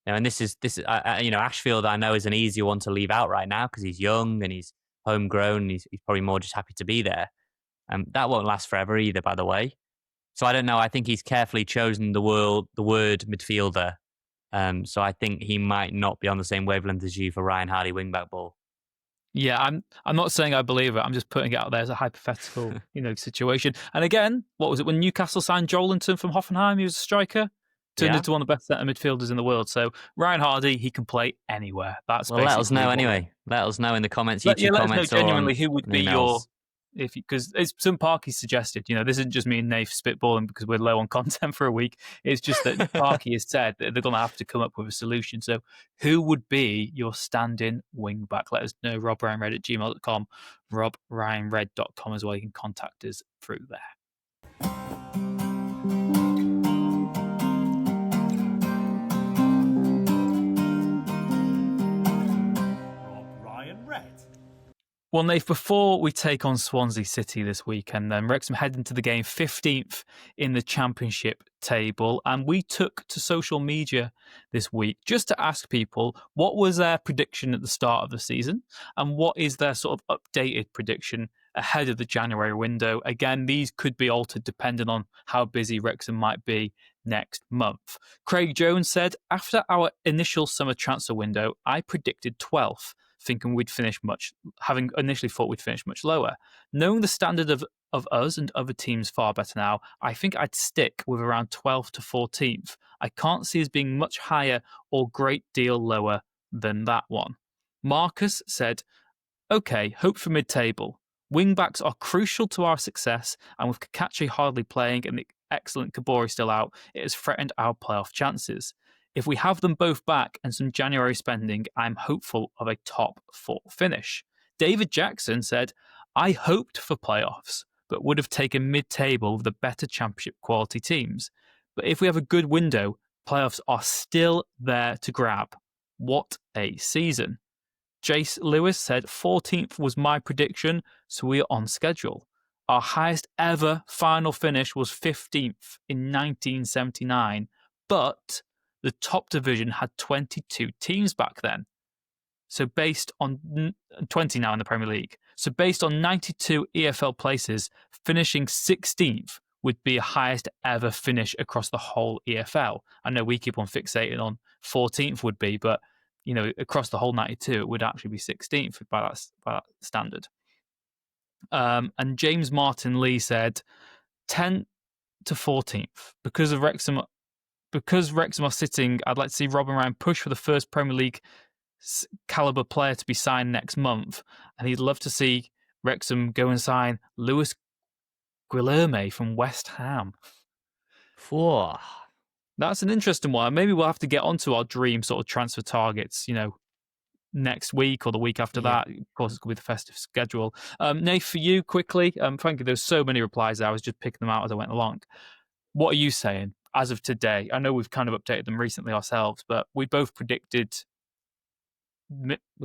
And this is Ashfield, I know, is an easier one to leave out right now because he's young and he's homegrown. He's probably more just happy to be there. That won't last forever either, by the way. So I don't know. I think he's carefully chosen the word midfielder. So I think he might not be on the same wavelength as you for Ryan Hardy wingback ball. Yeah, I'm not saying I believe it. I'm just putting it out there as a hypothetical, situation. And again, what was it when Newcastle signed Joelinton from Hoffenheim? He was a striker, turned into one of the best centre midfielders in the world. So Ryan Hardy, he can play anywhere. That's basically. Let us know anyway. Let us know in the comments, YouTube let comments, us know genuinely who would be emails. because it's some Parky suggested, this isn't just me and Nath spitballing because we're low on content for a week. It's just that Parky has said that they're going to have to come up with a solution. So who would be your stand-in wing back? Let us know, robryanred@gmail.com, robryanred.com as well. You can contact us through there. Well, Nath, before we take on Swansea City this weekend, then Wrexham head into the game 15th in the Championship table. And we took to social media this week just to ask people what was their prediction at the start of the season and what is their sort of updated prediction ahead of the January window. Again, these could be altered depending on how busy Wrexham might be next month. Craig Jones said, after our initial summer transfer window, I predicted 12th. Having initially thought we'd finish much lower. Knowing the standard of us and other teams far better now, I think I'd stick with around 12th to 14th. I can't see us being much higher or great deal lower than that one. Marcus said, okay, hope for mid-table. Wing-backs are crucial to our success, and with Kakachi hardly playing and the excellent Kabori still out, it has threatened our playoff chances. If we have them both back and some January spending, I'm hopeful of a top 4 finish. David Jackson said, I hoped for playoffs, but would have taken mid-table with the better championship quality teams. But if we have a good window, playoffs are still there to grab. What a season. Jace Lewis said 14th was my prediction, so we are on schedule. Our highest ever final finish was 15th in 1979, but the top division had 22 teams back then. So based on 20 now in the Premier League. So based on 92 EFL places, finishing 16th would be a highest ever finish across the whole EFL. I know we keep on fixating on 14th would be, but across the whole 92, it would actually be 16th by that standard. And James Martin Lee said 10th to 14th because Wrexham are sitting. I'd like to see Robin Ryan push for the first Premier League caliber player to be signed next month, and he'd love to see Wrexham go and sign Lewis Guilherme from West Ham. Whoa. That's an interesting one. Maybe we'll have to get onto our dream sort of transfer targets, next week or the week after that. Of course, it's going to be the festive schedule. Nate, for you, quickly, frankly, there's so many replies there. I was just picking them out as I went along. What are you saying as of today? I know we've kind of updated them recently ourselves, but we both predicted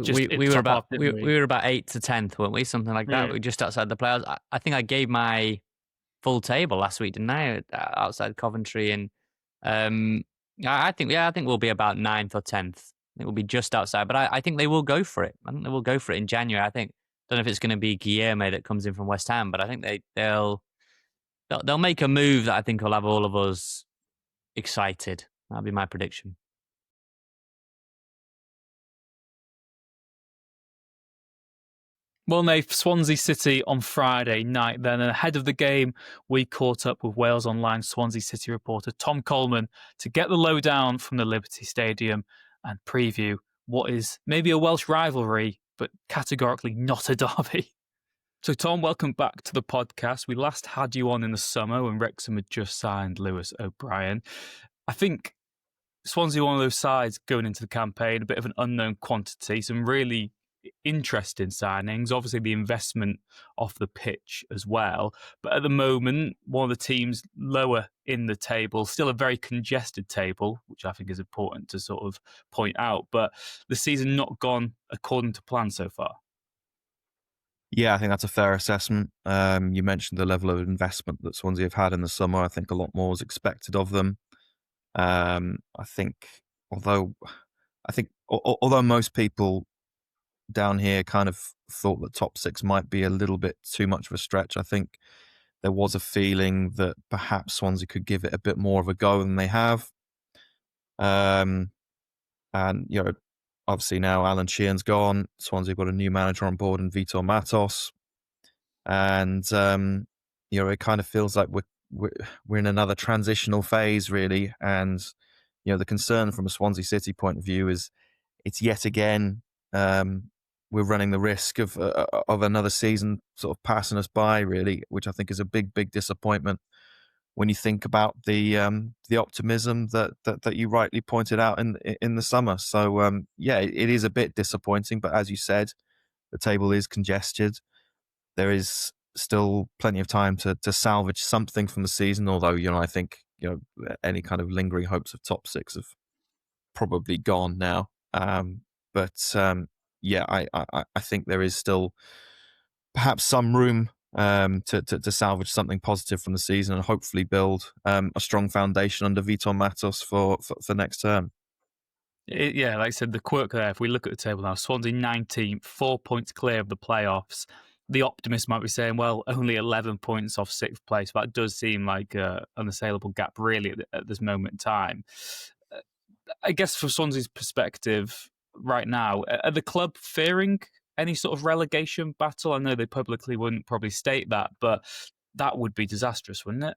just we were top about half, didn't we were about 8th to 10th, weren't we? Something like that. Yeah. We were just outside the playoffs. I think I gave my full table last week, didn't I? Outside Coventry, and I think we'll be about 9th or 10th. It will be just outside, but I think they will go for it. I think they will go for it in January. Don't know if it's going to be Guilherme that comes in from West Ham, but I think they'll make a move that I think will have all of us excited. That'll be my prediction. Well, Nate, Swansea City on Friday night then. And ahead of the game, we caught up with Wales Online Swansea City reporter Tom Coleman to get the lowdown from the Liberty Stadium and preview what is maybe a Welsh rivalry, but categorically not a derby. So, Tom, welcome back to the podcast. We last had you on in the summer when Wrexham had just signed Lewis O'Brien. I think Swansea, one of those sides going into the campaign, a bit of an unknown quantity, some really interesting signings. Obviously, the investment off the pitch as well. But at the moment, one of the teams lower in the table, still a very congested table, which I think is important to sort of point out. But the season not gone according to plan so far. Yeah, I think that's a fair assessment. You mentioned the level of investment that Swansea have had in the summer. I think a lot more was expected of them. I think, although most people down here kind of thought that top six might be a little bit too much of a stretch, I think there was a feeling that perhaps Swansea could give it a bit more of a go than they have. And, obviously now Alan Sheehan's gone. Swansea got a new manager on board in Vitor Matos. And, it kind of feels like we're in another transitional phase, really. And, the concern from a Swansea City point of view is it's yet again, we're running the risk of another season sort of passing us by, really, which I think is a big, big disappointment when you think about the optimism that you rightly pointed out in the summer. So it is a bit disappointing, but as you said, the table is congested. There is still plenty of time to salvage something from the season, although I think any kind of lingering hopes of top six have probably gone now. I think there is still perhaps some room to salvage something positive from the season and hopefully build a strong foundation under Vitor Matos for next term. Like I said, the quirk there, if we look at the table now, Swansea 19th, 4 points clear of the playoffs. The optimist might be saying, well, only 11 points off sixth place. That does seem like an unassailable gap, really, at this moment in time. I guess from Swansea's perspective right now, are the club fearing any sort of relegation battle? I know they publicly wouldn't probably state that, but that would be disastrous, wouldn't it?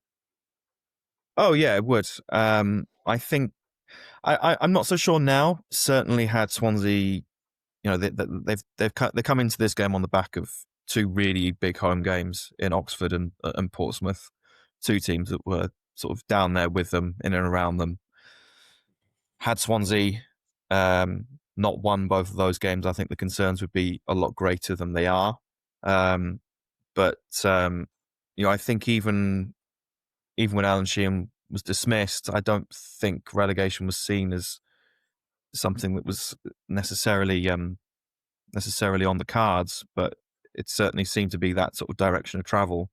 Oh, yeah, it would. I think I'm not so sure now. Certainly had Swansea, they've come into this game on the back of two really big home games in Oxford and Portsmouth, two teams that were sort of down there with them, in and around them. Had Swansea not won both of those games, I think the concerns would be a lot greater than they are. I think even when Alan Sheehan was dismissed, I don't think relegation was seen as something that was necessarily on the cards, but it certainly seemed to be that sort of direction of travel.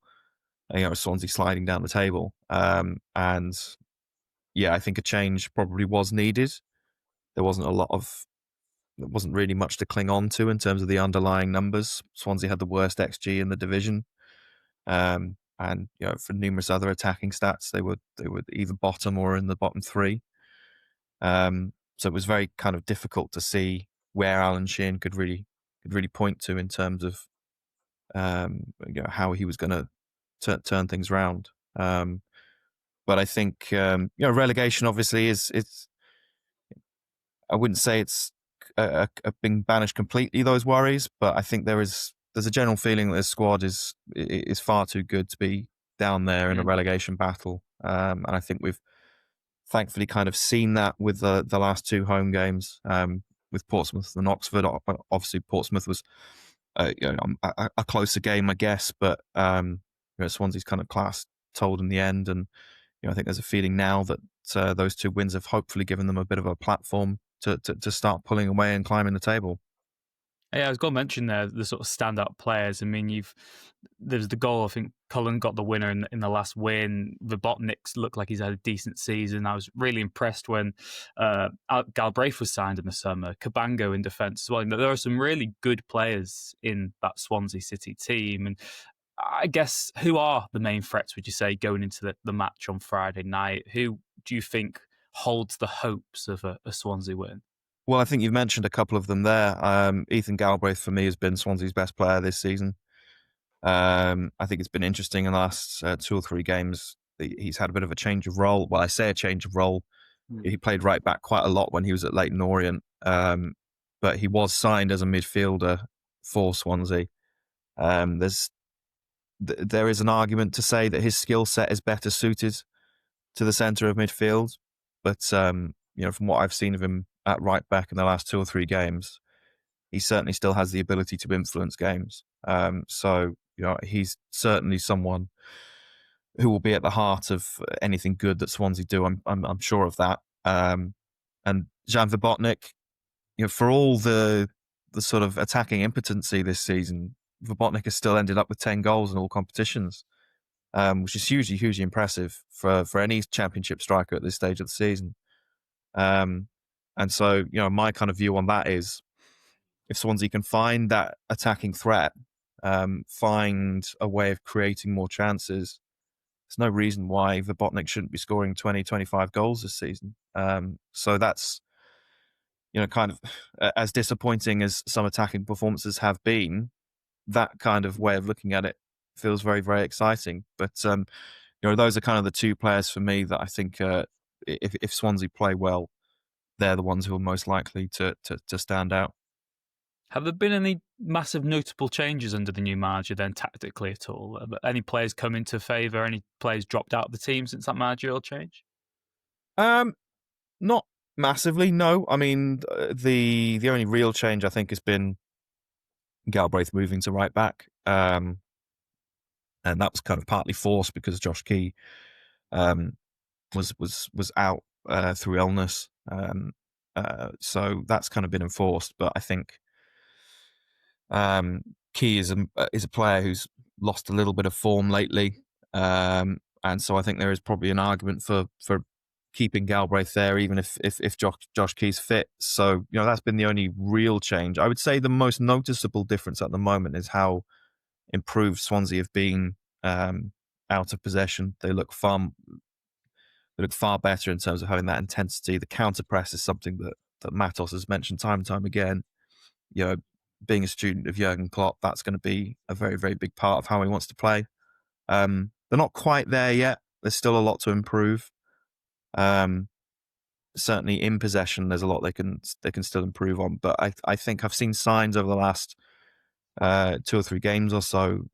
Swansea sliding down the table, I think a change probably was needed. There wasn't really much to cling on to in terms of the underlying numbers. Swansea had the worst XG in the division, and for numerous other attacking stats, they were either bottom or in the bottom three. So it was very kind of difficult to see where Alan Sheehan could really point to in terms of how he was going to turn things around. But I think relegation obviously it's. I wouldn't say it's being banished completely, those worries, but I think there's a general feeling that this squad is far too good to be down there in a relegation battle, and I think we've thankfully kind of seen that with the last two home games. with Portsmouth and Oxford. Obviously, Portsmouth was a closer game, I guess, but Swansea's kind of class told in the end, and I think there's a feeling now that those 2 wins have hopefully given them a bit of a platform to start pulling away and climbing the table. Yeah, I was going to mention there the sort of standout players. I mean, there's the goal. I think Cullen got the winner in the last win. Robotnik's looked like he's had a decent season. I was really impressed when Galbraith was signed in the summer. Cabango in defence as well. There are some really good players in that Swansea City team, and I guess who are the main threats? Would you say going into the match on Friday night? Who do you think holds the hopes of a Swansea win? Well, I think you've mentioned a couple of them there. Ethan Galbraith, for me, has been Swansea's best player this season. I think it's been interesting in the last 2 or 3 games. He's had a bit of a change of role. Well, I say a change of role. He played right back quite a lot when he was at Leyton Orient, but he was signed as a midfielder for Swansea. There is an argument to say that his skill set is better suited to the centre of midfield, but from what I've seen of him at right back in the last 2 or 3 games, he certainly still has the ability to influence games. So he's certainly someone who will be at the heart of anything good that Swansea do. I'm sure of that. And Jan Verbotnik, for all the sort of attacking impotency this season, Verbotnik has still ended up with 10 goals in all competitions, which is hugely impressive for any championship striker at this stage of the season. And so, my kind of view on that is, if Swansea can find that attacking threat, find a way of creating more chances, there's no reason why Verbotnik shouldn't be scoring 20, 25 goals this season. So that's, kind of as disappointing as some attacking performances have been, that kind of way of looking at it feels very, very exciting. But, those are kind of the 2 players for me that I think if Swansea play well, they're the ones who are most likely to stand out. Have there been any massive notable changes under the new manager then tactically at all? Any players come into favour? Any players dropped out of the team since that managerial change? Not massively, no. I mean, the only real change I think has been Galbraith moving to right back, and that was kind of partly forced because Josh Key was out through illness, so that's kind of been enforced. But I think Key is a player who's lost a little bit of form lately, and so I think there is probably an argument for keeping Galbraith there, even if Josh Key's fit. So that's been the only real change. I would say the most noticeable difference at the moment is how improved Swansea have been out of possession. They look far better in terms of having that intensity. The counter press is something that Matos has mentioned time and time again. Being a student of Jurgen Klopp, that's going to be a very, very big part of how he wants to play. They're not quite there yet. There's still a lot to improve. Certainly in possession, there's a lot they can still improve on. But I think I've seen signs over the last 2 or 3 games or so.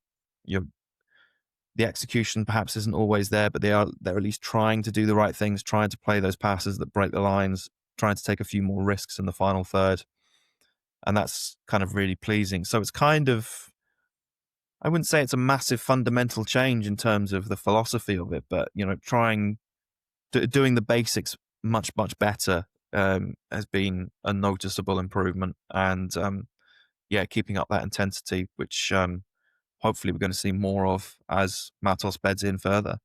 The execution perhaps isn't always there, but they're at least trying to do the right things, trying to play those passes that break the lines, trying to take a few more risks in the final third. And that's kind of really pleasing. So it's kind of, I wouldn't say it's a massive fundamental change in terms of the philosophy of it, but, doing the basics much better has been a noticeable improvement. And, keeping up that intensity, which hopefully we're going to see more of as Matos beds in further.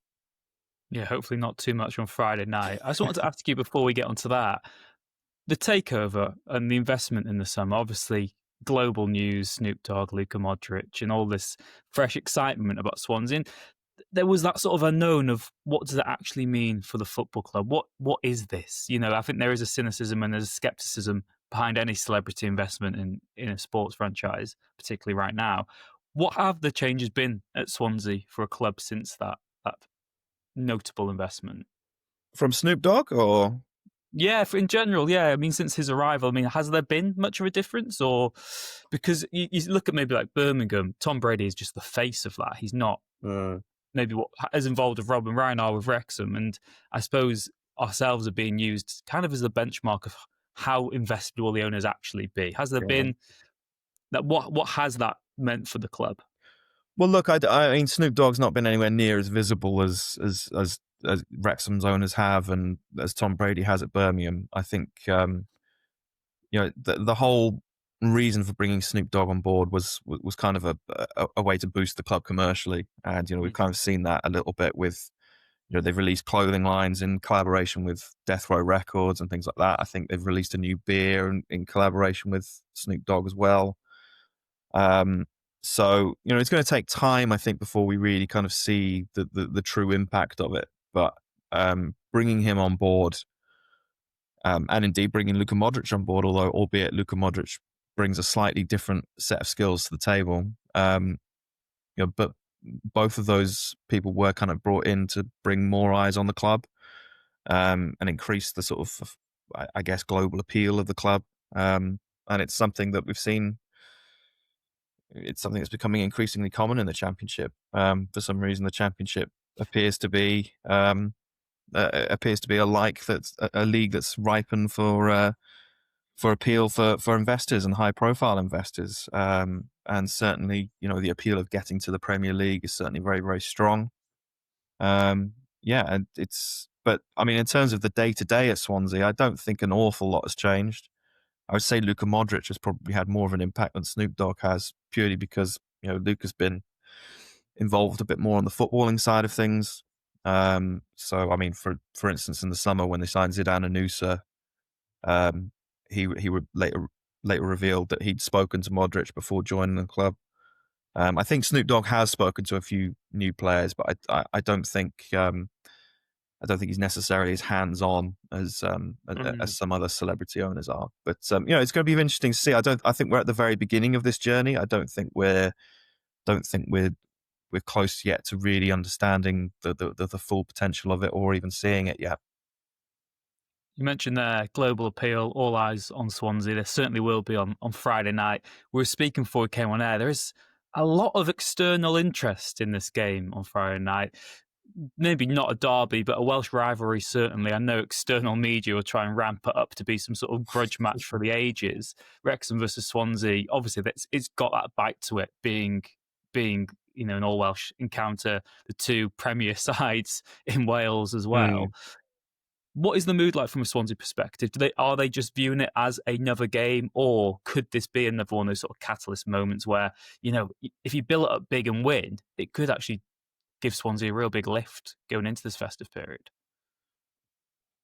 Yeah, hopefully not too much on Friday night. I just wanted to ask you before we get onto that, the takeover and the investment in the summer, obviously global news, Snoop Dogg, Luka Modric, and all this fresh excitement about Swansea. There was that sort of unknown of what does it actually mean for the football club? What is this? I think there is a cynicism and there's a skepticism behind any celebrity investment in a sports franchise, particularly right now. What have the changes been at Swansea for a club since that notable investment? From Snoop Dogg, or? Yeah, in general, yeah. I mean, since his arrival, has there been much of a difference? Or because you look at maybe like Birmingham, Tom Brady is just the face of that. He's not maybe what as involved with Rob and Ryan are with Wrexham. And I suppose ourselves are being used kind of as the benchmark of how invested will the owners actually be? Has there Yeah. been that? What has that meant for the club? Well, look, I mean, Snoop Dogg's not been anywhere near as visible as Wrexham's owners have, and as Tom Brady has at Birmingham. I think the whole reason for bringing Snoop Dogg on board was kind of a way to boost the club commercially, and we've kind of seen that a little bit with they've released clothing lines in collaboration with Death Row Records and things like that. I think they've released a new beer in collaboration with Snoop Dogg as well. So it's going to take time, I think, before we really kind of see the true impact of it. But bringing him on board, and indeed bringing Luka Modric on board, although albeit Luka Modric brings a slightly different set of skills to the table, but both of those people were kind of brought in to bring more eyes on the club, and increase the sort of, I guess, global appeal of the club. And it's something that we've seen. It's something that's becoming increasingly common in the Championship. For some reason, the Championship appears to be a league that's ripened for appeal for investors and high profile investors. And certainly, the appeal of getting to the Premier League is certainly very, very strong. And but I mean, in terms of the day to day at Swansea, I don't think an awful lot has changed. I would say Luka Modric has probably had more of an impact than Snoop Dogg has, purely because Luka's been involved a bit more on the footballing side of things. So I mean, for instance, in the summer when they signed Zidane Anusa, he would later revealed that he'd spoken to Modric before joining the club. I think Snoop Dogg has spoken to a few new players, but I don't think he's necessarily as hands-on as some other celebrity owners are. But it's going to be interesting to see. I think we're at the very beginning of this journey. I don't think we're close yet to really understanding the full potential of it, or even seeing it yet. You mentioned there global appeal, all eyes on Swansea. There certainly will be on Friday night. We were speaking before we came on air. There is a lot of external interest in this game on Friday night. Maybe not a derby, but a Welsh rivalry, certainly. I know external media will try and ramp it up to be some sort of grudge match for the ages. Wrexham versus Swansea, obviously, it's got that bite to it, being an all-Welsh encounter, the two Premier sides in Wales as well. What is the mood like from a Swansea perspective? Are they just viewing it as another game, or could this be another one of those sort of catalyst moments where, if you build it up big and win, it could actually give Swansea a real big lift going into this festive period?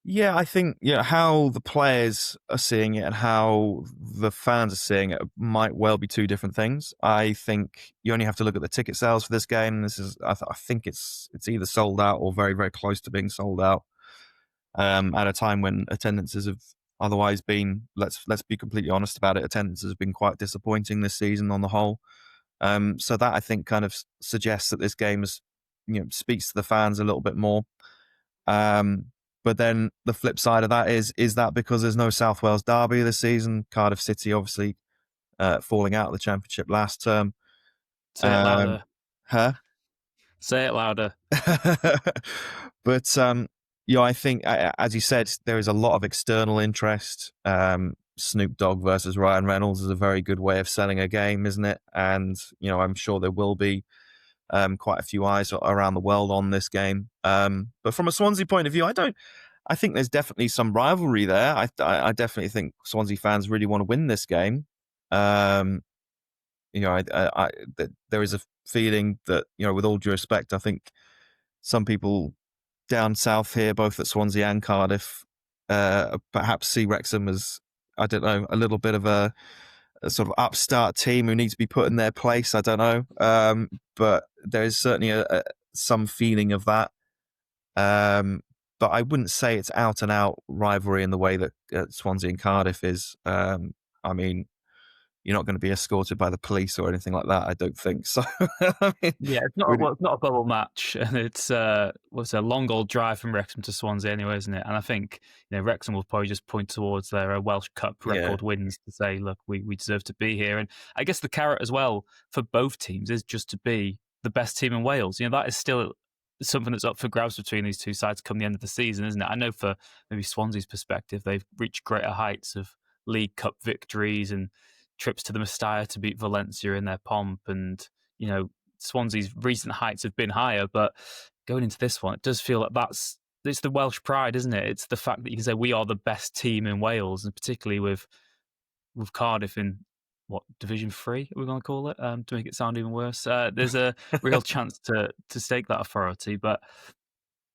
Yeah, I think how the players are seeing it and how the fans are seeing it might well be two different things. I think you only have to look at the ticket sales for this game. I think it's either sold out or very, very close to being sold out. At a time when attendances have otherwise been, let's be completely honest about it, attendances have been quite disappointing this season on the whole. So that I think kind of suggests that this game speaks to the fans a little bit more. But then the flip side of that is that because there's no South Wales derby this season, Cardiff City obviously falling out of the Championship last term. Say it louder. Huh? Say it louder. But I think, as you said, there is a lot of external interest. Snoop Dogg versus Ryan Reynolds is a very good way of selling a game, isn't it? And I'm sure there will be quite a few eyes around the world on this game. But from a Swansea point of view, I think there's definitely some rivalry there. I definitely think Swansea fans really want to win this game. There is a feeling that, with all due respect, I think some people down south here, both at Swansea and Cardiff, perhaps see Wrexham as, I don't know, a little bit of a sort of upstart team who need to be put in their place. I don't know. But there is certainly some feeling of that. But I wouldn't say it's out and out rivalry in the way that Swansea and Cardiff is. I mean, you're not going to be escorted by the police or anything like that, I don't think. So, yeah, it's not a bubble match, and it's a long old drive from Wrexham to Swansea anyway, isn't it? And I think Wrexham will probably just point towards their Welsh Cup record wins to say, look, we deserve to be here. And I guess the carrot as well for both teams is just to be the best team in Wales. That is still something that's up for grabs between these two sides come the end of the season, isn't it? I know for maybe Swansea's perspective, they've reached greater heights of League Cup victories and trips to the Mestalla to beat Valencia in their pomp, and Swansea's recent heights have been higher, but going into this one, it does feel like it's the Welsh pride, isn't it? It's the fact that you can say we are the best team in Wales, and particularly with Cardiff in Division 3, we're going to call it, to make it sound even worse. There's a real chance to stake that authority, but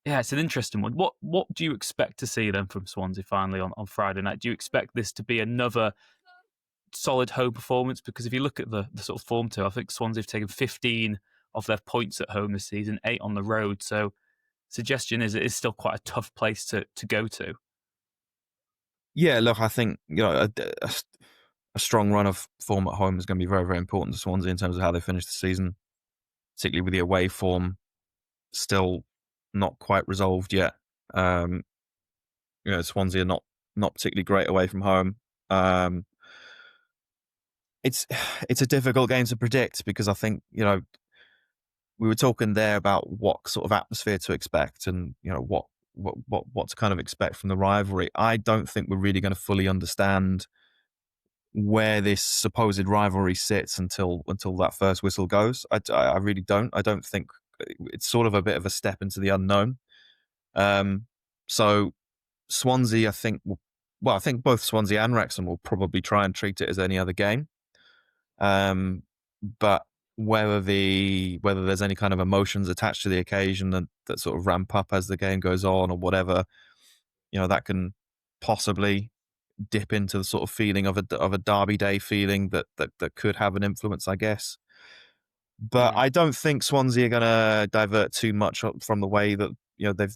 yeah, it's an interesting one. What do you expect to see then from Swansea finally on Friday night? Do you expect this to be another solid home performance? Because if you look at the sort of form too, I think Swansea have taken 15 of their points at home this season, 8 on the road. So suggestion is it is still quite a tough place to go to. Yeah, look, I think a strong run of form at home is going to be very, very important to Swansea in terms of how they finish the season, particularly with the away form still not quite resolved yet. Swansea are not particularly great away from home. It's a difficult game to predict because I think we were talking there about what sort of atmosphere to expect and what to kind of expect from the rivalry. I don't think we're really going to fully understand where this supposed rivalry sits until that first whistle goes. I really don't. I don't think it's sort of a bit of a step into the unknown. So Swansea, I think both Swansea and Wrexham will probably try and treat it as any other game. But whether there's any kind of emotions attached to the occasion that sort of ramp up as the game goes on or whatever, that can possibly dip into the sort of feeling of a derby day feeling that could have an influence, I guess. But I don't think Swansea are going to divert too much from the way that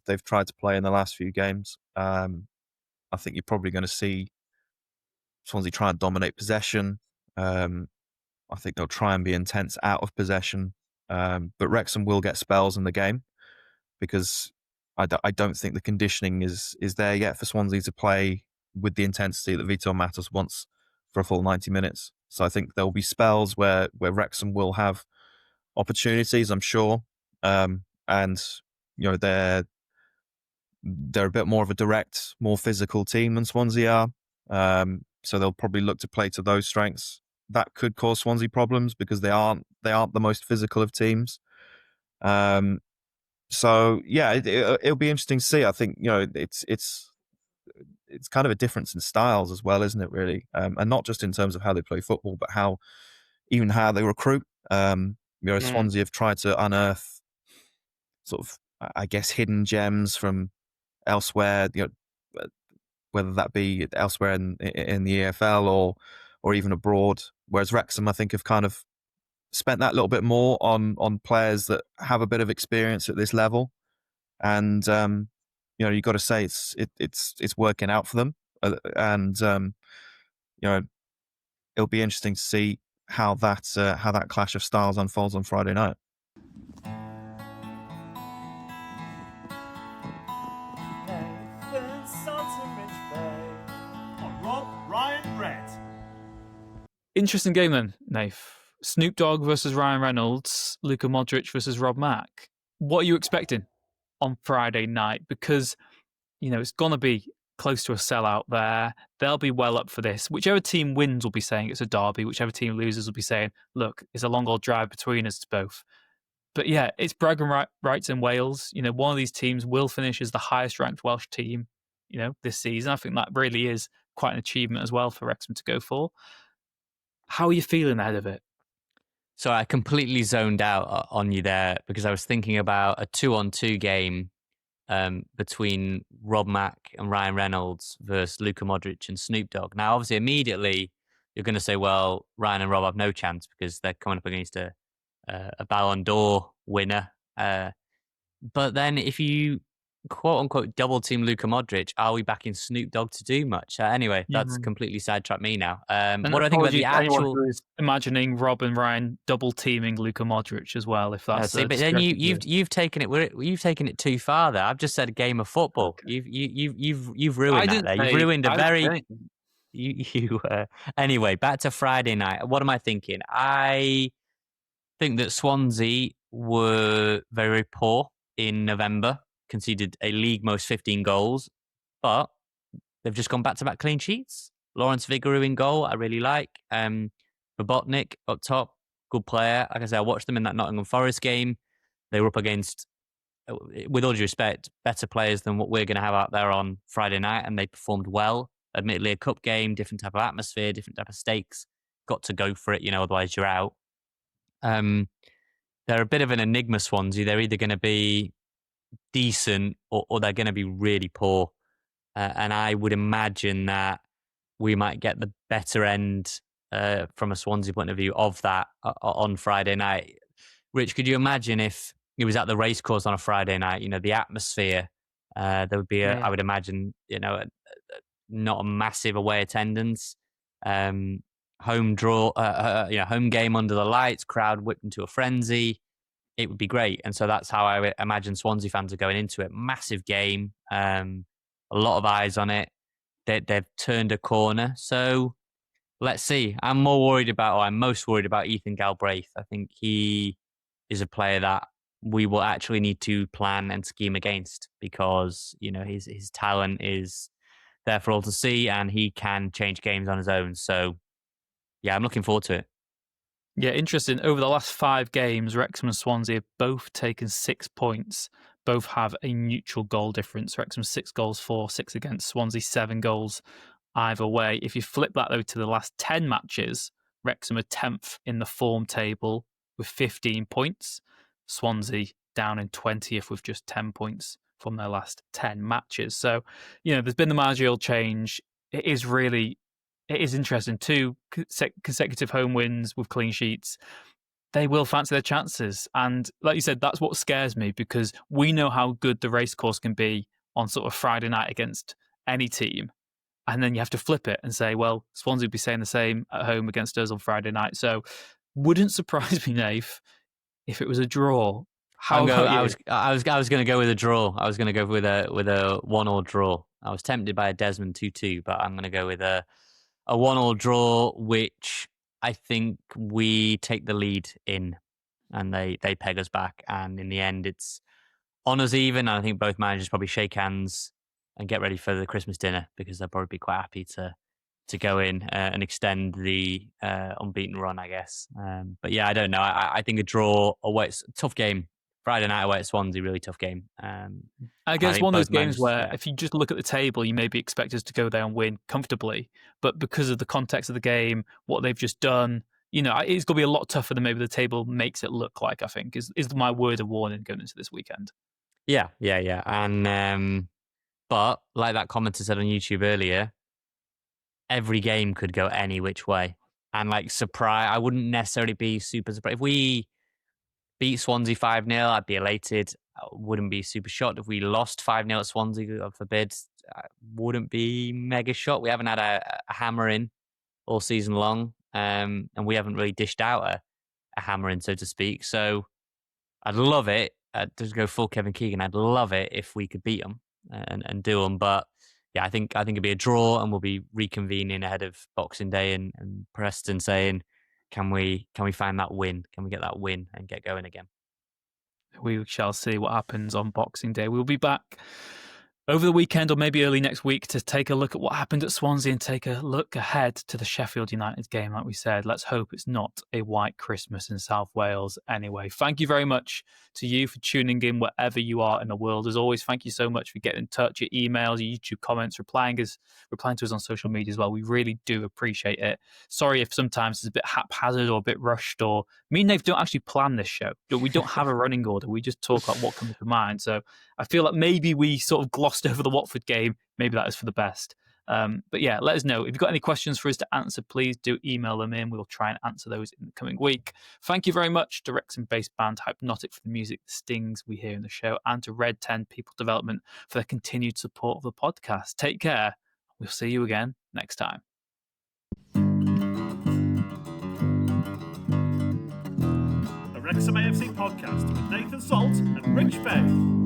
they've tried to play in the last few games. I think you're probably going to see Swansea try and dominate possession. I think they'll try and be intense out of possession. But Wrexham will get spells in the game because I don't think the conditioning is there yet for Swansea to play with the intensity that Vitor Matos wants for a full 90 minutes. So I think there'll be spells where Wrexham will have opportunities, I'm sure. And they're a bit more of a direct, more physical team than Swansea are. So they'll probably look to play to those strengths. That could cause Swansea problems because they aren't the most physical of teams. So yeah, it'll be interesting to see. I think it's kind of a difference in styles as well, isn't it? Really, and not just in terms of how they play football, but how they recruit. Swansea have tried to unearth sort of, I guess, hidden gems from elsewhere. Whether that be elsewhere in the EFL or even abroad. Whereas Wrexham, I think, have kind of spent that little bit more on players that have a bit of experience at this level, and you've got to say it's working out for them, and it'll be interesting to see how that clash of styles unfolds on Friday night. Interesting game then, Nath. Snoop Dogg versus Ryan Reynolds, Luka Modric versus Rob Mack. What are you expecting on Friday night? Because, it's going to be close to a sellout there. They'll be well up for this. Whichever team wins will be saying it's a derby. Whichever team loses will be saying, look, it's a long old drive between us both. But yeah, it's bragging rights in Wales. One of these teams will finish as the highest ranked Welsh team, this season. I think that really is quite an achievement as well for Wrexham to go for. How are you feeling ahead of it? So I completely zoned out on you there because I was thinking about a 2-on-2 game between Rob Mack and Ryan Reynolds versus Luka Modric and Snoop Dogg. Now, obviously, immediately you're going to say, well, Ryan and Rob have no chance because they're coming up against a Ballon d'Or winner. But then if you quote-unquote double team Luka Modric, are we backing Snoop Dogg to do much? Anyway, that's completely sidetracked me now. What do I think about the actual... Imagining Rob and Ryan double teaming Luka Modric as well, if that's... but then you've taken it too far there. I've just said a game of football. Okay. You've ruined that there. You've ruined a very... Anyway, back to Friday night. What am I thinking? I think that Swansea were very, very poor in November, conceded a league most 15 goals, but they've just gone back-to-back clean sheets. Lawrence Vigouroux in goal, I really like. Robotnik up top, good player. Like I said, I watched them in that Nottingham Forest game. They were up against, with all due respect, better players than what we're going to have out there on Friday night, and they performed well. Admittedly, a cup game, different type of atmosphere, different type of stakes. Got to go for it, otherwise you're out. They're a bit of an enigma, Swansea. They're either going to be decent or they're going to be really poor. And I would imagine that we might get the better end from a Swansea point of view of that on Friday night. Rich, could you imagine if it was at the racecourse on a Friday night? The atmosphere, there would be, I would imagine, not a massive away attendance. Home game under the lights, crowd whipped into a frenzy. It would be great. And so that's how I would imagine Swansea fans are going into it. Massive game, a lot of eyes on it. They've turned a corner. So let's see. I'm most worried about Ethan Galbraith. I think he is a player that we will actually need to plan and scheme against because, his talent is there for all to see and he can change games on his own. So, yeah, I'm looking forward to it. Yeah, interesting. Over the last 5 games, Wrexham and Swansea have both taken 6 points. Both have a neutral goal difference. Wrexham 6 goals for, 6 against. Swansea 7 goals either way. If you flip that, though, to the last 10 matches, Wrexham are 10th in the form table with 15 points. Swansea down in 20th with just 10 points from their last 10 matches. So, there's been the managerial change. It is interesting. 2 consecutive home wins with clean sheets. They will fancy their chances. And like you said, that's what scares me because we know how good the racecourse can be on sort of Friday night against any team. And then you have to flip it and say, well, Swansea would be saying the same at home against us on Friday night. So wouldn't surprise me, Nath, if it was a draw. I was going to go with a draw. I was going to go with a 1-1 draw. I was tempted by a Desmond 2-2, but I'm going to go with a 1-1 draw, which I think we take the lead in and they peg us back. And in the end, it's on us even. And I think both managers probably shake hands and get ready for the Christmas dinner because they'll probably be quite happy to go in and extend the unbeaten run, I guess. But yeah, I don't know. I think a draw away, it's a tough game. Friday night away at Swansea, really tough game. I guess one of those games where if you just look at the table, you maybe expect us to go there and win comfortably. But because of the context of the game, what they've just done, it's going to be a lot tougher than maybe the table makes it look like, I think, is my word of warning going into this weekend. Yeah. And but like that commenter said on YouTube earlier, every game could go any which way. And surprise, I wouldn't necessarily be super surprised. If we beat Swansea 5-0, I'd be elated. I wouldn't be super shocked. If we lost 5-0 at Swansea, God forbid, I wouldn't be mega shocked. We haven't had a hammer in all season long, and we haven't really dished out a hammer in, so to speak. So I'd love it. To go full Kevin Keegan, I'd love it if we could beat them and do them. But yeah, I think it'd be a draw, and we'll be reconvening ahead of Boxing Day and Preston saying, Can we find that win? Can we get that win and get going again? We shall see what happens on Boxing Day. We'll be back over the weekend or maybe early next week to take a look at what happened at Swansea and take a look ahead to the Sheffield United game. Like we said, let's hope it's not a white Christmas in South Wales anyway. Thank you very much to you for tuning in wherever you are in the world. As always, thank you so much for getting in touch, your emails, your YouTube comments, replying to us on social media as well. We really do appreciate it. Sorry if sometimes it's a bit haphazard or a bit rushed, or me and Dave don't actually plan this show. We don't have a running order. We just talk about what comes to mind. So I feel like maybe we sort of glossed over the Watford game. Maybe that is for the best. But yeah, let us know. If you've got any questions for us to answer, please do email them in. We'll try and answer those in the coming week. Thank you very much to Wrexham-based band Hypnotic for the music, the stings we hear in the show, and to Red 10 People Development for their continued support of the podcast. Take care. We'll see you again next time. The Wrexham AFC podcast with Nathan Salt and Rich Bay.